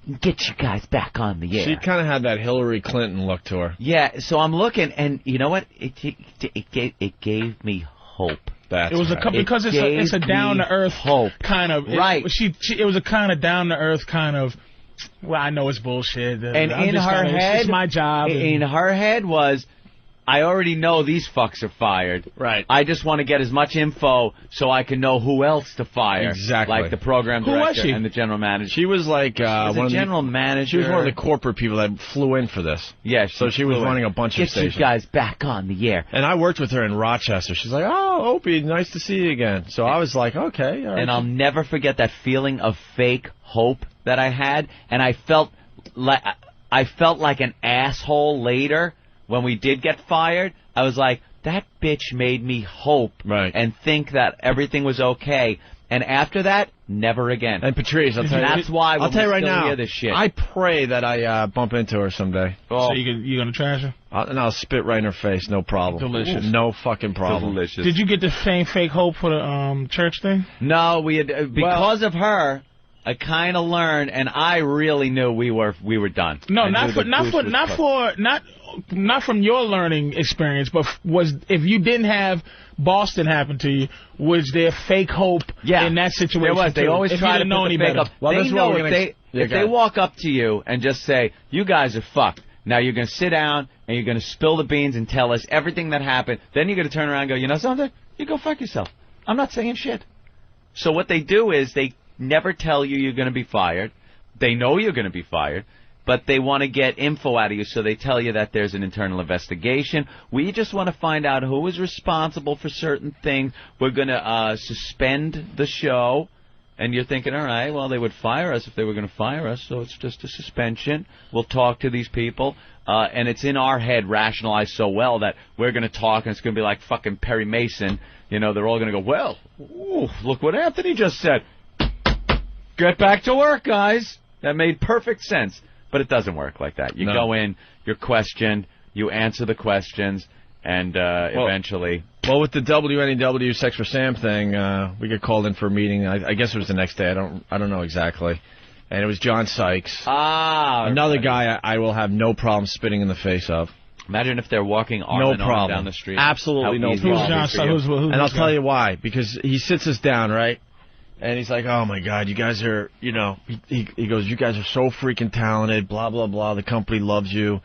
went, get you guys back on the air. She kind of had that Hillary Clinton look to her. Yeah, so I'm looking, and you know what? It gave me hope. Because it's a down to earth hope kind of right. It was a kind of down to earth kind of. Well, I know it's bullshit. And in her head, it's my job. In her head was, I already know these fucks are fired. Right. I just want to get as much info so I can know who else to fire. Exactly. Like the program director and the general manager. She was like general manager. She was one of the corporate people that flew in for this. Yeah. So she was running a bunch of stations. Get you guys back on the air. And I worked with her in Rochester. She's like, oh, Opie, nice to see you again. So I was like, okay. All right. And I'll never forget that feeling of fake hope that I had. And I felt like an asshole later when we did get fired. I was like, that bitch made me hope and think that everything was okay. And after that, never again. And Patrice, that's why I'll tell you right now, hear this shit. I pray that I bump into her someday. So you gonna trash her? And I'll spit right in her face, no problem. Delicious. No fucking problem. Delicious. Did you get the same fake hope for the church thing? No, we had because of her. I kind of learned, and I really knew we were done. No, not from your learning experience, but if you didn't have Boston happen to you, was there fake hope in that situation? There was. They always try to know put any the fake better. up. Well, they know if they walk up to you and just say, "You guys are fucked." Now you're going to sit down and you're going to spill the beans and tell us everything that happened. Then you're going to turn around and go, "You know something? You go fuck yourself. I'm not saying shit." So what they do is they never tell you you're going to be fired. They know you're going to be fired, but they want to get info out of you, so they tell you that there's an internal investigation. We just want to find out who is responsible for certain things. We're going to suspend the show. And you're thinking, all right, well, they would fire us if they were going to fire us, so it's just a suspension. We'll talk to these people. And it's in our head rationalized so well that we're going to talk, and it's going to be like fucking Perry Mason. You know, they're all going to go, well, ooh, look what Anthony just said. Get back to work, guys. That made perfect sense. But it doesn't work like that. You go in, you're questioned, you answer the questions, and eventually... Well, with the WNEW Sex for Sam thing, we get called in for a meeting. I guess it was the next day. I don't know exactly. And it was John Sykes. Another guy I will have no problem spitting in the face of. Imagine if they're walking arm in arm down the street. Absolutely no problem. Who's John Sykes? And I'll tell you why. Because he sits us down, right? And he's like, oh, my God, you guys are, you know, he goes, you guys are so freaking talented, blah, blah, blah. The company loves you.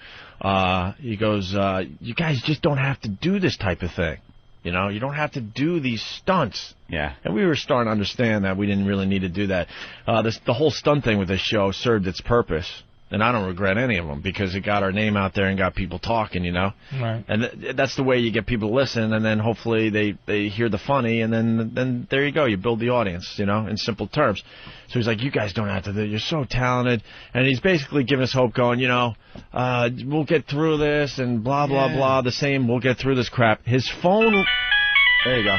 He goes, you guys just don't have to do this type of thing. You know, you don't have to do these stunts. Yeah. And we were starting to understand that we didn't really need to do that. The whole stunt thing with this show served its purpose. And I don't regret any of them because it got our name out there and got people talking, you know. Right. And that's the way you get people to listen, and then hopefully they hear the funny, and then there you go. You build the audience, you know, in simple terms. So he's like, you guys don't have to do it. You're so talented. And he's basically giving us hope going, you know, we'll get through this and blah, blah, blah. The same, we'll get through this crap. His phone... There you go.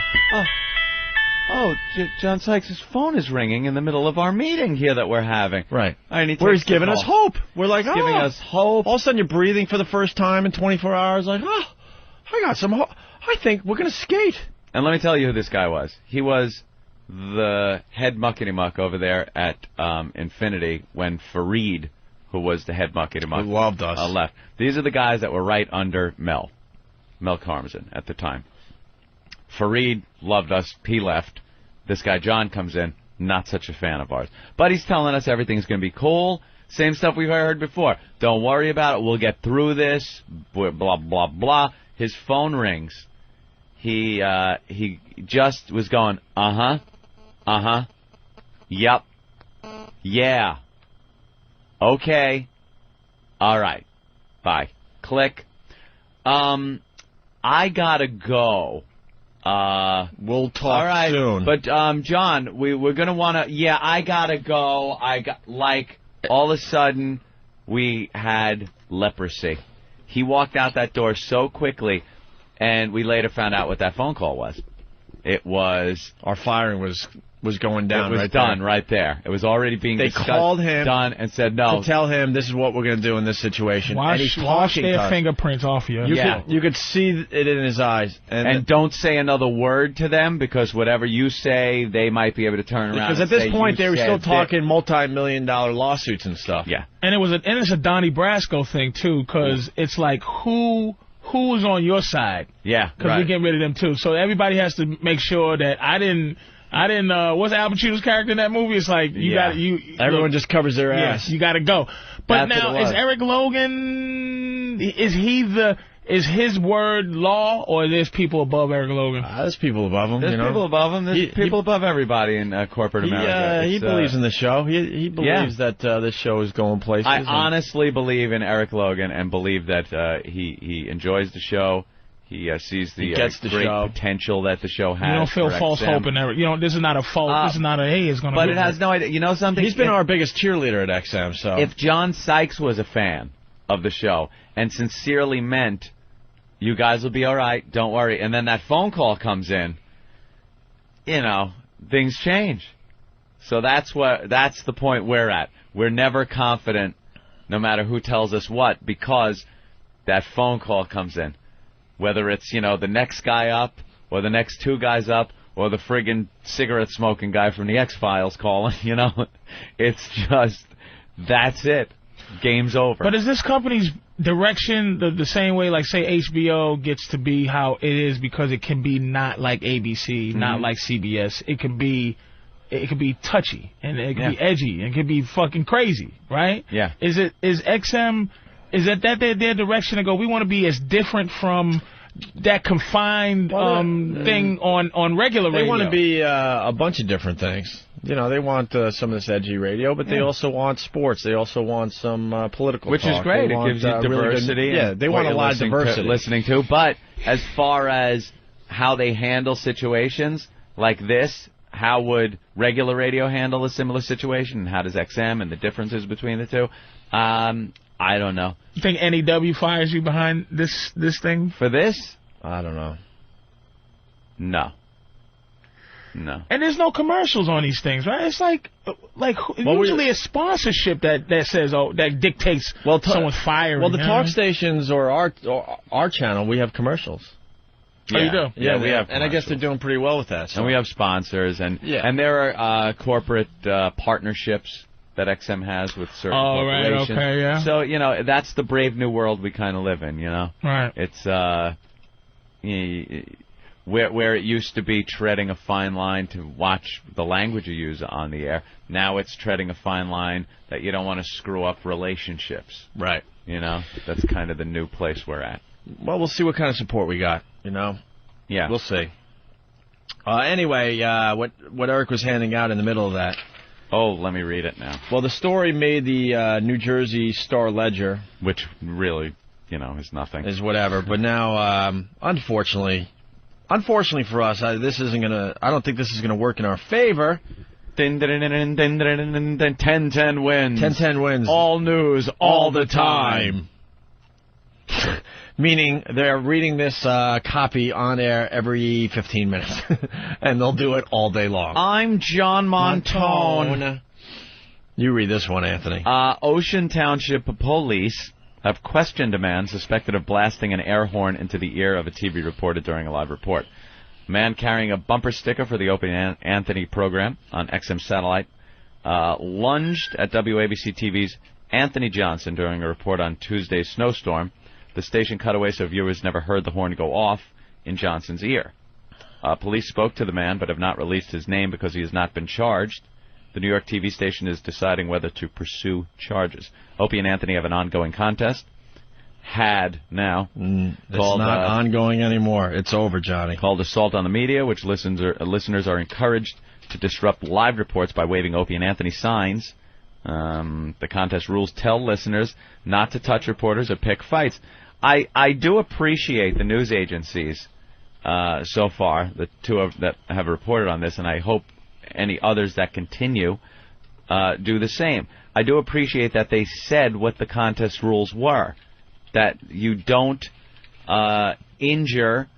Oh, John Sykes' phone is ringing in the middle of our meeting here that we're having. Right. Where he's giving us hope. We're like, giving us hope. All of a sudden you're breathing for the first time in 24 hours. Like, I got some hope. I think we're going to skate. And let me tell you who this guy was. He was the head muckety-muck over there at Infinity when Fareed, who was the head muckety-muck, who loved us, left. These are the guys that were right under Mel Karmazin at the time. Fareed loved us. He left. This guy, John, comes in. Not such a fan of ours. But he's telling us everything's going to be cool. Same stuff we've heard before. Don't worry about it. We'll get through this. Blah, blah, blah. His phone rings. He just was going, yep, yeah, okay, all right, bye. Click. I gotta go. We'll talk soon. But John, we're gonna wanna. Yeah, I gotta go. All of a sudden, we had leprosy. He walked out that door so quickly, and we later found out what that phone call was. It was our firing was going down. It was done right there. It was already being discussed. They called him, done, and said no. To tell him this is what we're going to do in this situation. Wash their fingerprints off you. You could see it in his eyes. And don't say another word to them, because whatever you say, they might be able to turn around. Because at this point, they were still talking multi-million-dollar lawsuits and stuff. Yeah. And it's a Donnie Brasco thing too, because it's like who's on your side? Yeah. Because we're getting rid of them too. So everybody has to make sure that I didn't. What's Al Pacino's character in that movie? It's like everyone just covers their ass. You got to go. But now is Eric Logan? Is his word law, or there's people above Eric Logan? There's people above him. There's people above him. There's people above everybody in corporate America. He believes in the show. He believes that this show is going places. I honestly believe in Eric Logan and believe that he enjoys the show. He sees the great potential that the show has. You don't feel false hope in Eric. This is not a false. This is not a hey. It's going to. But it has no idea. You know something? He's been our biggest cheerleader at XM. So if John Sykes was a fan of the show and sincerely meant, you guys will be all right, don't worry, and then that phone call comes in, things change. So that's the point we're at. We're never confident, no matter who tells us what, because that phone call comes in. Whether it's, the next guy up or the next two guys up, or the friggin' cigarette-smoking guy from the X-Files calling, you know. It's just, that's it. Game's over. But is this company's direction the same way, like, say, HBO gets to be how it is because it can be not like ABC, not like CBS. It can be touchy, and it can be edgy, and it can be fucking crazy, right? Yeah. Is XM, is that their direction to go, we want to be as different from that confined thing on regular radio? They want to be a bunch of different things. You know, they want some of this edgy radio, but they also want sports. They also want some political Which talk. is great. They it want, gives you diversity. Really good, they want a lot of diversity. Listening to. But as far as how they handle situations like this, how would regular radio handle a similar situation? And how does XM and the differences between the two? I don't know. You think NEW fires you behind this thing? For this? I don't know. No. And there's no commercials on these things, right? It's like usually a sponsorship that says, that dictates someone's firing. Well, the talk stations or our channel, we have commercials. Yeah. Oh, you do? Yeah, we have. And I guess they're doing pretty well with that. So. And we have sponsors, and there are corporate partnerships that XM has with certain corporations. Right, okay, yeah. So, you know, that's the brave new world we kind of live in, you know? Right. It's, where it used to be treading a fine line to watch the language you use on the air, now it's treading a fine line that you don't want to screw up relationships. Right. You know? That's kind of the new place we're at. Well, we'll see what kind of support we got, you know? Yeah. We'll see. Anyway, what Eric was handing out in the middle of that. Oh, let me read it now. Well, the story made the New Jersey Star-Ledger. Which really, you know, is nothing. Is whatever. But now, unfortunately for us, I don't think this is gonna work in our favor. 10-10 wins. 10-10 wins. All news, all the time. Meaning they're reading this copy on air every 15 minutes. And they'll do it all day long. I'm John Montone. You read this one, Anthony. Ocean Township police have questioned a man suspected of blasting an air horn into the ear of a TV reporter during a live report. A man carrying a bumper sticker for the Opie and Anthony program on XM Satellite lunged at WABC TV's Anthony Johnson during a report on Tuesday's snowstorm. The station cut away so viewers never heard the horn go off in Johnson's ear. Police spoke to the man but have not released his name because he has not been charged. The New York TV station is deciding whether to pursue charges. Opie and Anthony have an ongoing contest. Had now. It's not ongoing anymore. It's over, Johnny. Called Assault on the Media, which listeners are encouraged to disrupt live reports by waving Opie and Anthony signs. The contest rules tell listeners not to touch reporters or pick fights. I do appreciate the news agencies so far, the two that have reported on this, and I hope any others that continue do the same. I do appreciate that they said what the contest rules were, that you don't injure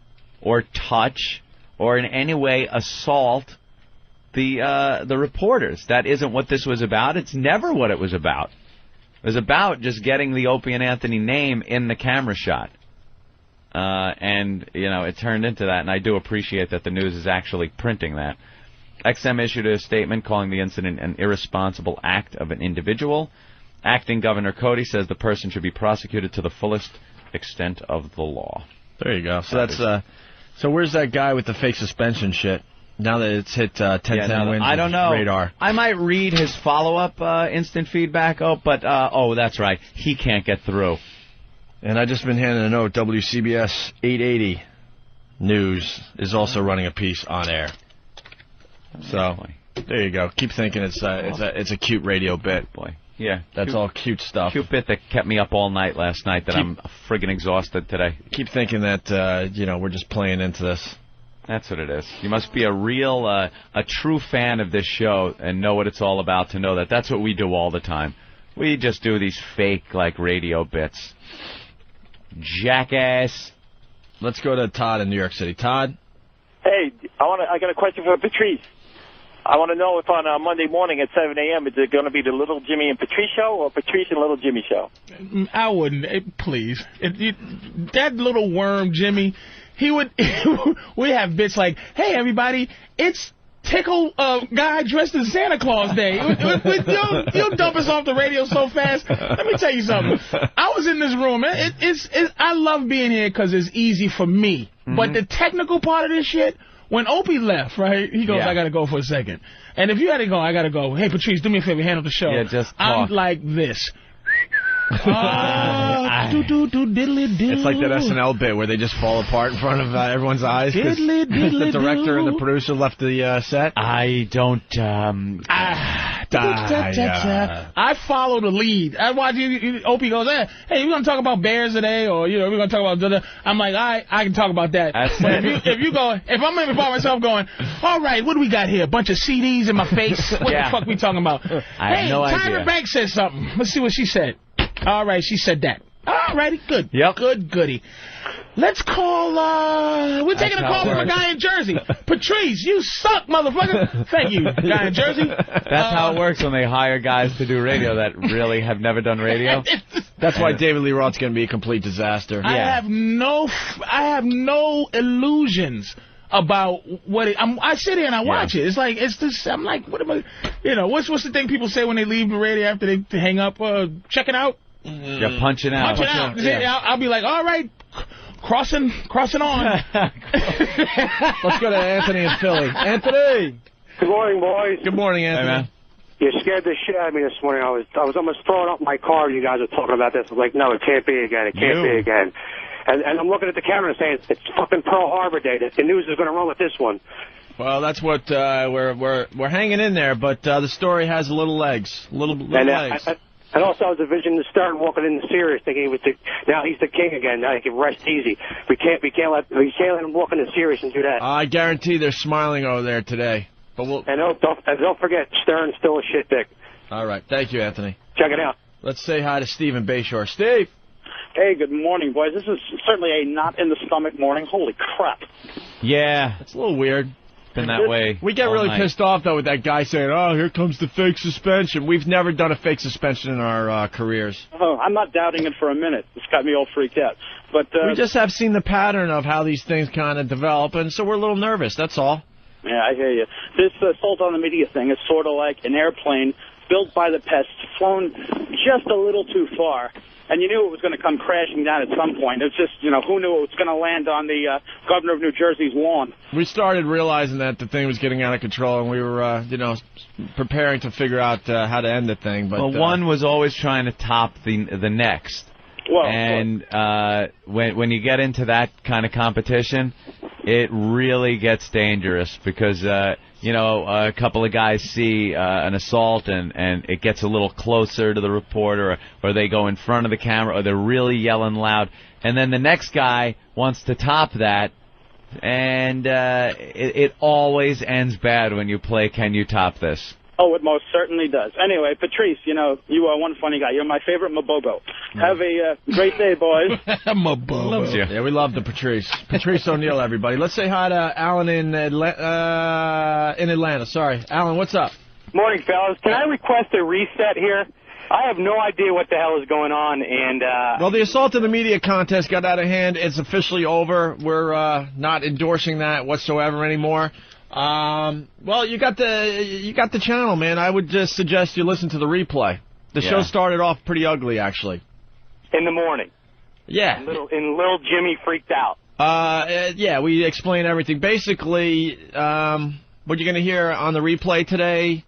or touch or in any way assault the reporters. That isn't what this was about. It's never what it was about. It was about just getting the Opie and Anthony name in the camera shot. And, you know, it turned into that, and I do appreciate that the news is actually printing that. XM issued a statement calling the incident an irresponsible act of an individual. Acting Governor Cody says the person should be prosecuted to the fullest extent of the law. There you go. So that's so where's that guy with the fake suspension shit? Now that it's hit 10-10 wins, I don't know. Radar. I might read his follow-up instant feedback. That's right. He can't get through. And I just been handing a note. WCBS 880 News is also running a piece on air. So there you go. Keep thinking it's a cute radio bit. Boy, yeah, that's all cute stuff. Cute bit that kept me up all night last night. I'm friggin' exhausted today. Keep thinking that we're just playing into this. That's what it is. You must be a real, a true fan of this show and know what it's all about to know that that's what we do all the time. We just do these fake, radio bits. Jackass. Let's go to Todd in New York City. Todd? Hey, I got a question for Patrice. I want to know if on Monday morning at 7 a.m. is it going to be the Little Jimmy and Patrice show or Patrice and Little Jimmy show? I wouldn't. Please. That little worm, Jimmy, he would. We have bits like, "Hey, everybody, it's Tickle guy dressed as Santa Claus Day." You'll dump us off the radio so fast. Let me tell you something. I was in this room. I love being here because it's easy for me. But the technical part of this shit, when Opie left, right, he goes, "I got to go for a second." And if you had to go, I got to go. "Hey, Patrice, do me a favor, handle the show." Yeah, just talk. I'm like this. It's like that SNL bit where they just fall apart in front of everyone's eyes because the director and the producer left the set. I don't. I follow the lead. I watch Opie goes, "Hey, we're gonna talk about Bears today, or we're gonna talk about." I'm like, I can talk about that. But if you go, if I'm maybe by myself going, "All right, what do we got here? A bunch of CDs in my face. What the fuck we talking about?" I have no idea. Tyra Banks said something. Let's see what she said. All right, she said that. All righty, good. Yep. Good goody. Let's call, we're taking a call from a guy in Jersey. "Patrice, you suck, motherfucker." "Thank you, guy in Jersey." That's how it works when they hire guys to do radio that really have never done radio. That's why David Lee Roth's going to be a complete disaster. I have no illusions about what I sit here and I watch it. It's like, I'm like, what am I, what's the thing people say when they leave the radio after they hang up, checking out? You're punching out. Yeah. I'll be like, all right, crossing on. Let's go to Anthony in Philly. Anthony! Good morning, boys. Good morning, Anthony. Hey, man. You scared the shit out of me this morning. I was almost throwing up my car when you guys were talking about this. I was like, no, it can't be again. It can't be again. And I'm looking at the camera and saying, it's fucking Pearl Harbor Day. The news is going to run with this one. Well, that's what we're hanging in there, but the story has little legs. Little legs. And also, I was envisioning Stern walking in the Sirius, thinking now he's the king again. Now he can rest easy. We can't let him walk in the Sirius and do that. I guarantee they're smiling over there today. But don't forget, Stern's still a shit dick. All right, thank you, Anthony. Check it out. Let's say hi to Steve in Bayshore. Steve. Hey, good morning, boys. This is certainly a not-in-the-stomach morning. Holy crap. Yeah. It's a little weird. Been that way. We get really pissed off, though, with that guy saying, "Oh, here comes the fake suspension." We've never done a fake suspension in our careers. Oh, I'm not doubting it for a minute. It's got me all freaked out. But we just have seen the pattern of how these things kind of develop, and so we're a little nervous, that's all. Yeah, I hear you. This assault on the media thing is sort of like an airplane built by the pests, flown just a little too far. And you knew it was going to come crashing down at some point. It's just, who knew it was going to land on the governor of New Jersey's lawn? We started realizing that the thing was getting out of control, and we were, preparing to figure out how to end the thing. But one was always trying to top the next. Well, and when you get into that kind of competition, it really gets dangerous because a couple of guys see an assault and it gets a little closer to the reporter, or they go in front of the camera, or they're really yelling loud, and then the next guy wants to top that, and it always ends bad when you play Can You Top This? Oh, it most certainly does. Anyway, Patrice, you are one funny guy. You're my favorite Mabobo. Have a great day, boys. Mabobo. Loves you. Yeah, we love the Patrice. Patrice O'Neill, everybody. Let's say hi to Alan in Atlanta. Sorry. Alan, what's up? Morning, fellas. Can I request a reset here? I have no idea what the hell is going on, and well, the assault on the media contest got out of hand. It's officially over. We're not endorsing that whatsoever anymore. Well, you got the channel, man. I would just suggest you listen to the replay. The show started off pretty ugly, actually. In the morning. Yeah. And little Jimmy freaked out. Yeah, we explain everything. Basically, what you're going to hear on the replay today,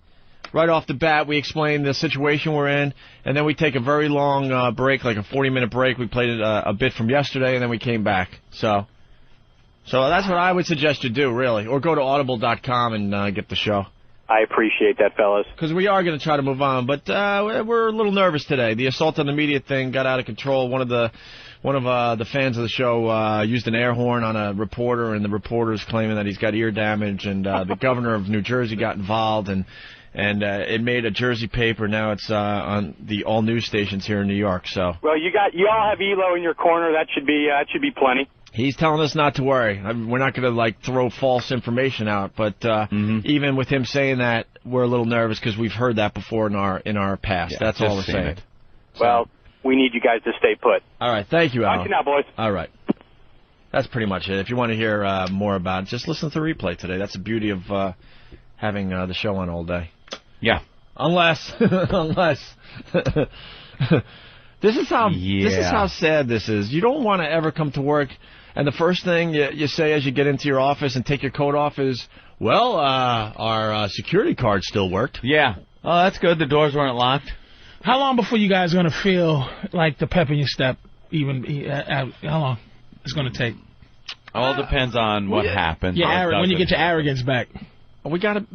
right off the bat, we explain the situation we're in, and then we take a very long break, like a 40-minute break. We played a bit from yesterday, and then we came back. So that's what I would suggest you do, really. Or go to audible.com and get the show. I appreciate that, fellas. Because we are going to try to move on, but we're a little nervous today. The assault on the media thing got out of control. One of the fans of the show used an air horn on a reporter, and the reporter's claiming that he's got ear damage, and the governor of New Jersey got involved, and it made a Jersey paper. Now it's on the all news stations here in New York. So. Well, you all have Elo in your corner. That should be plenty. He's telling us not to worry. We're not going to throw false information out, but even with him saying that, we're a little nervous because we've heard that before in our past. Yeah, that's all we're saying. Well, we need you guys to stay put. All right, thank you, Alan. Thank you now, boys. All right. that's pretty much it. If you want to hear more about it, just listen to the replay today. That's the beauty of having the show on all day. Yeah. Unless this is how sad this is. You don't want to ever come to work, and the first thing you say as you get into your office and take your coat off is, well, our security card still worked. Yeah. Oh, that's good. The doors weren't locked. How long before you guys are going to feel like the pep in your step? How long it's going to take? All depends on what happens. Yeah, when you get your arrogance back. We got it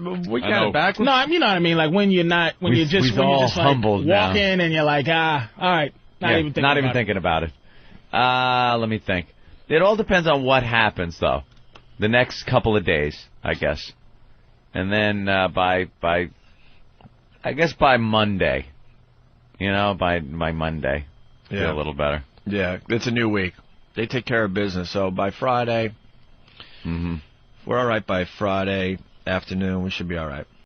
back. No, you know what I mean. Like when you're just humbled walk now. in and you're like, all right, not even thinking about it. Let me think. It all depends on what happens, though. The next couple of days, I guess, and then by Monday, by Monday, feel a little better. Yeah, it's a new week. They take care of business, so by Friday, we're all right. By Friday afternoon, we should be all right.